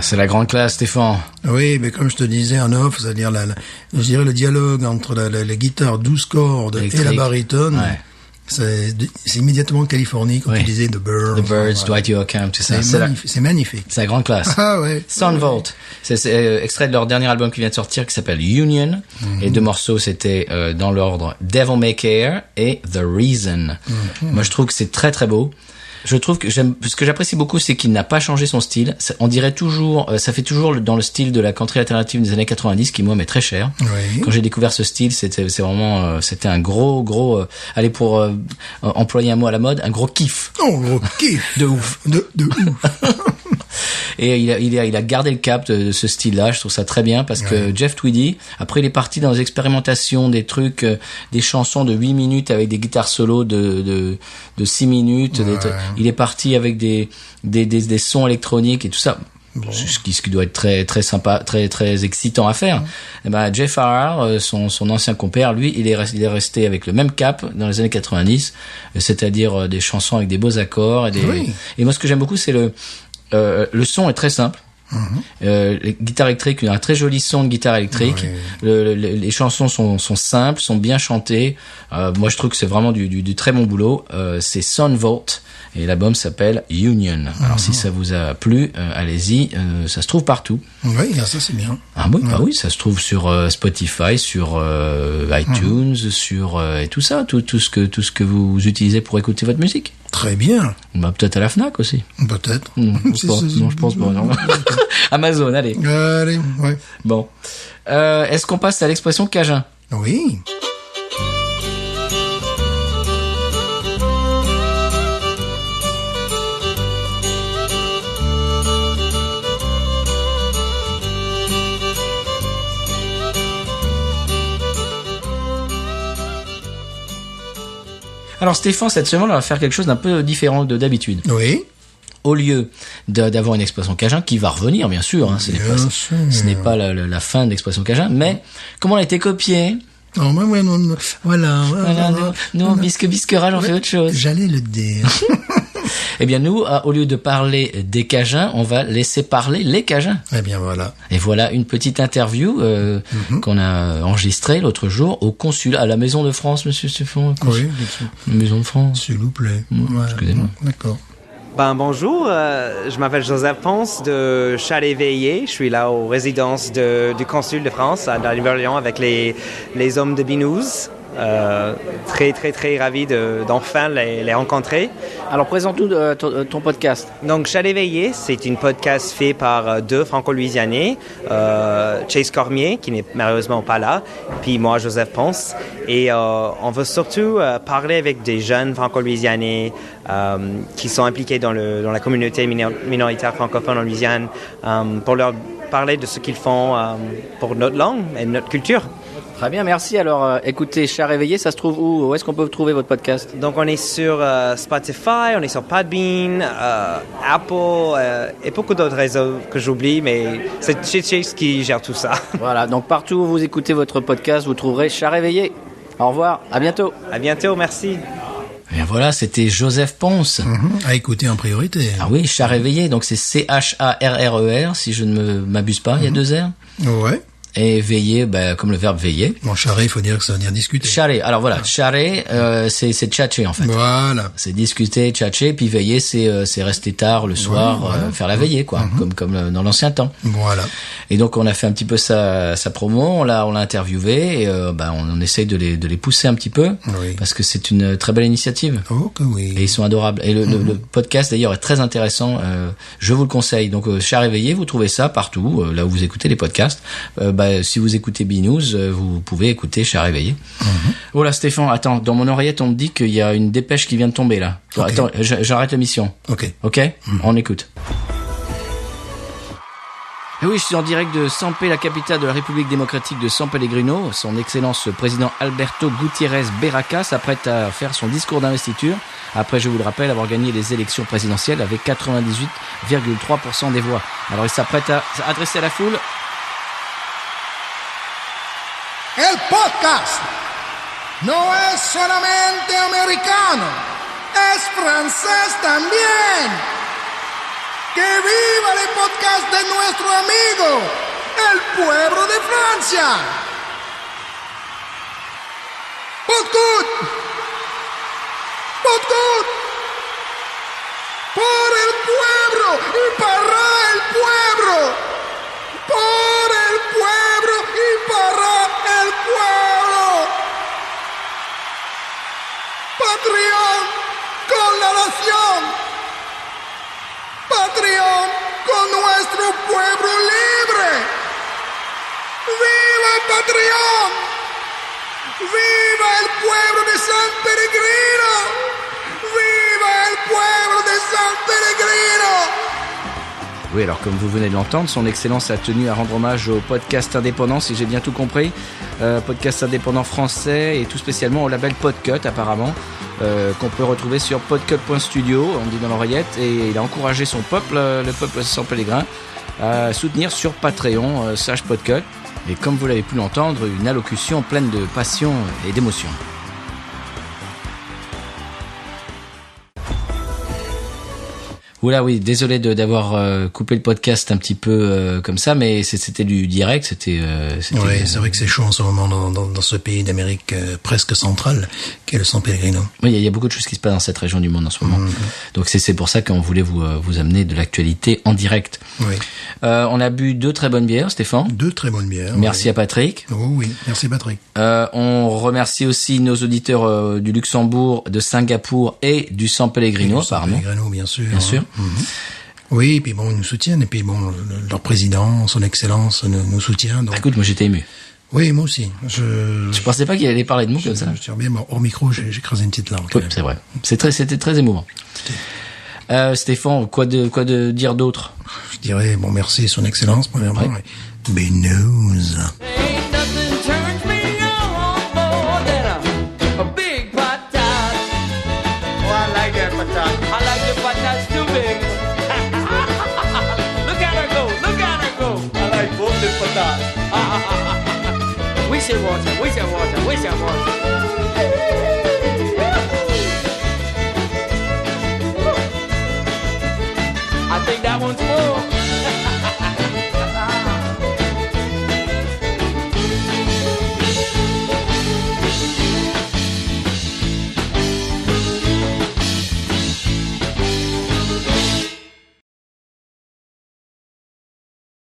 C'est la grande classe, Stéphane. Oui, mais comme je te disais en off, c'est-à-dire je dirais le dialogue entre la guitare 12 cordes Électrique. et la baryton, Ouais. C'est immédiatement Californie, comme tu disais, The Birds. The Birds, Dwight Yoakam, tout ça. C'est magnifique. C'est la grande classe. Ah ouais. Son Volt. C'est extrait de leur dernier album qui vient de sortir, qui s'appelle Union. Et deux morceaux, c'était dans l'ordre Devil May Care et The Reason. Moi, je trouve que c'est très très beau. Je trouve que ce que j'apprécie beaucoup, c'est qu'il n'a pas changé son style. On dirait toujours, ça fait toujours dans le style de la country alternative des années 90, qui moi m'est très cher. Oui. Quand j'ai découvert ce style, c'était vraiment, c'était un gros, allez, pour employer un mot à la mode, un gros kiff. Oh, gros kiff. De ouf. De ouf. Et il a gardé le cap de ce style-là. Je trouve ça très bien parce que Jeff Tweedy, après, il est parti dans les expérimentations, des trucs, des chansons de 8 minutes avec des guitares solo de 6 minutes. Il est parti avec des sons électroniques et tout ça. Bon. Ce qui doit être très très sympa, très très excitant à faire. Et ben Jeff Farrar, son ancien compère, lui, il est resté avec le même cap dans les années 90, c'est-à-dire des chansons avec des beaux accords et moi ce que j'aime beaucoup, c'est le son est très simple. Les guitares électriques, il y a un très joli son de guitare électrique. Les chansons sont simples, sont bien chantées. Moi, je trouve que c'est vraiment du très bon boulot. C'est Son Volt et l'album s'appelle Union. Alors, si ça vous a plu, allez-y. Ça se trouve partout. Oui, ça c'est bien. Ah oui, bah oui, ça se trouve sur Spotify, sur iTunes, sur et tout ça, tout ce que vous utilisez pour écouter votre musique. Très bien. Bah peut-être à la Fnac aussi. Peut-être. Non, je pense pas. Non. Amazon, allez. Allez, ouais. Bon. Est-ce qu'on passe à l'expression cajun? Oui. Alors Stéphane, cette semaine, on va faire quelque chose d'un peu différent de d'habitude. Oui. Au lieu d'avoir une expression cajun qui va revenir, bien sûr, hein, ce n'est pas la fin de l'expression cajun, mais comme on a été copié. Non, mais non, voilà. Nous, bisquerage, on fait autre chose. J'allais le dire. Eh bien, nous, au lieu de parler des Cajuns, on va laisser parler les Cajuns. Eh bien, voilà. Et voilà une petite interview qu'on a enregistrée l'autre jour au consulat, à la Maison de France, Monsieur Stéphane. Oui, bien sûr. Maison de France. S'il vous plaît. Voilà. Excusez-moi. D'accord. Bonjour, je m'appelle Joseph Ponce de Chalet-Veillé. Je suis là aux résidences du consul de France à Lyon avec les hommes de Binous. Très très très ravi d'enfin les rencontrer. Alors présente-nous ton podcast. Donc Chalet-Veillé, c'est une podcast fait par deux franco-louisianais, Chase Cormier qui n'est malheureusement pas là, puis moi Joseph Ponce, et on veut surtout parler avec des jeunes franco-louisianais qui sont impliqués dans la communauté minoritaire francophone en Louisiane, pour leur parler de ce qu'ils font pour notre langue et notre culture. Très bien, merci. Alors, écoutez, Chat Réveillé, ça se trouve où? Où est-ce qu'on peut trouver votre podcast? Donc, on est sur Spotify, on est sur Podbean, Apple et beaucoup d'autres réseaux que j'oublie, mais c'est Chase qui gère tout ça. Voilà, donc partout où vous écoutez votre podcast, vous trouverez Chat Réveillé. Au revoir, à bientôt. À bientôt, merci. Et bien voilà, c'était Joseph Ponce. À écouter en priorité. Ah oui, Chat Réveillé, donc c'est CHARRER, si je ne m'abuse pas, il y a 2 R. Ouais. Et veiller, comme le verbe veiller. Bon, charrer, il faut dire que ça veut dire discuter. Charrer. Alors voilà, charrer, c'est tchatcher en fait. Voilà. C'est discuter, tchatcher, puis veiller, c'est rester tard le soir, voilà. Faire la veillée, quoi, comme dans l'ancien temps. Voilà. Et donc on a fait un petit peu sa promo, on l'a interviewé, et on essaye de les pousser un petit peu, parce que c'est une très belle initiative. Oh que oui. Et ils sont adorables. Et le podcast d'ailleurs est très intéressant. Je vous le conseille. Donc Chat Réveillé, vous trouvez ça partout, là où vous écoutez les podcasts. Si vous écoutez B-News, vous pouvez écouter Chat Réveillé. Oh là, Stéphane, attends, dans mon oreillette, on me dit qu'il y a une dépêche qui vient de tomber, là. Okay. Attends, j'arrête l'émission. Ok. On écoute. Et oui, je suis en direct de Sampé, la capitale de la République démocratique de San Pellegrino. Son Excellence le président Alberto Gutiérrez Barraca s'apprête à faire son discours d'investiture. Après, je vous le rappelle, avoir gagné les élections présidentielles avec 98,3% des voix. Alors, il s'apprête à s'adresser à la foule. El podcast no es solamente americano, es francés también. ¡Que viva el podcast de nuestro amigo, el pueblo de Francia! Podcast good. Por el pueblo y para el pueblo. Por el pueblo y para el pueblo. Patreon con la nación. Patreon con nuestro pueblo libre. ¡Viva Patreon! ¡Viva el pueblo de San Pellegrino! ¡Viva el pueblo de San Pellegrino! Oui, alors comme vous venez de l'entendre, son excellence a tenu à rendre hommage au podcast indépendant, si j'ai bien tout compris, podcast indépendant français et tout spécialement au label Podcut apparemment, qu'on peut retrouver sur podcut.studio, on dit dans l'oreillette, et il a encouragé son peuple, le peuple sans pèlerin, à soutenir sur Patreon /Podcut, et comme vous l'avez pu l'entendre, une allocution pleine de passion et d'émotion. Oula, oui, désolé d'avoir coupé le podcast un petit peu comme ça, mais c'était du direct, c'était Oui, c'est vrai que c'est chaud en ce moment dans ce pays d'Amérique presque centrale, qu'est le San Pellegrino. Oui, il y a beaucoup de choses qui se passent dans cette région du monde en ce moment. Donc c'est pour ça qu'on voulait vous amener de l'actualité en direct. Oui. On a bu 2 très bonnes bières, Stéphane. 2 très bonnes bières. Merci oui. à Patrick. Oh oui, merci Patrick. On remercie aussi nos auditeurs du Luxembourg, de Singapour et du San Pellegrino, apparemment. San Pellegrino, bien sûr. Bien sûr. Oui, et puis bon, ils nous soutiennent, et puis bon, leur président, son excellence, nous soutient. Donc... Écoute, moi j'étais ému. Oui, moi aussi. Je pensais pas qu'il allait parler de nous comme ça. Je tiens bien, hors micro, j'ai écrasé une petite larme. Oui, c'est vrai. C'était très émouvant. Stéphane, quoi de dire d'autre? Je dirais, bon, merci, son excellence, premièrement. Ouais. Big news. Ain't nothing turns me on more than a big patat. Oh, I like that patat. I like the patats too big. Look at her go, look at her go. I like both the patats. We should watch her, we should watch her, we should watch her. I think that one's full.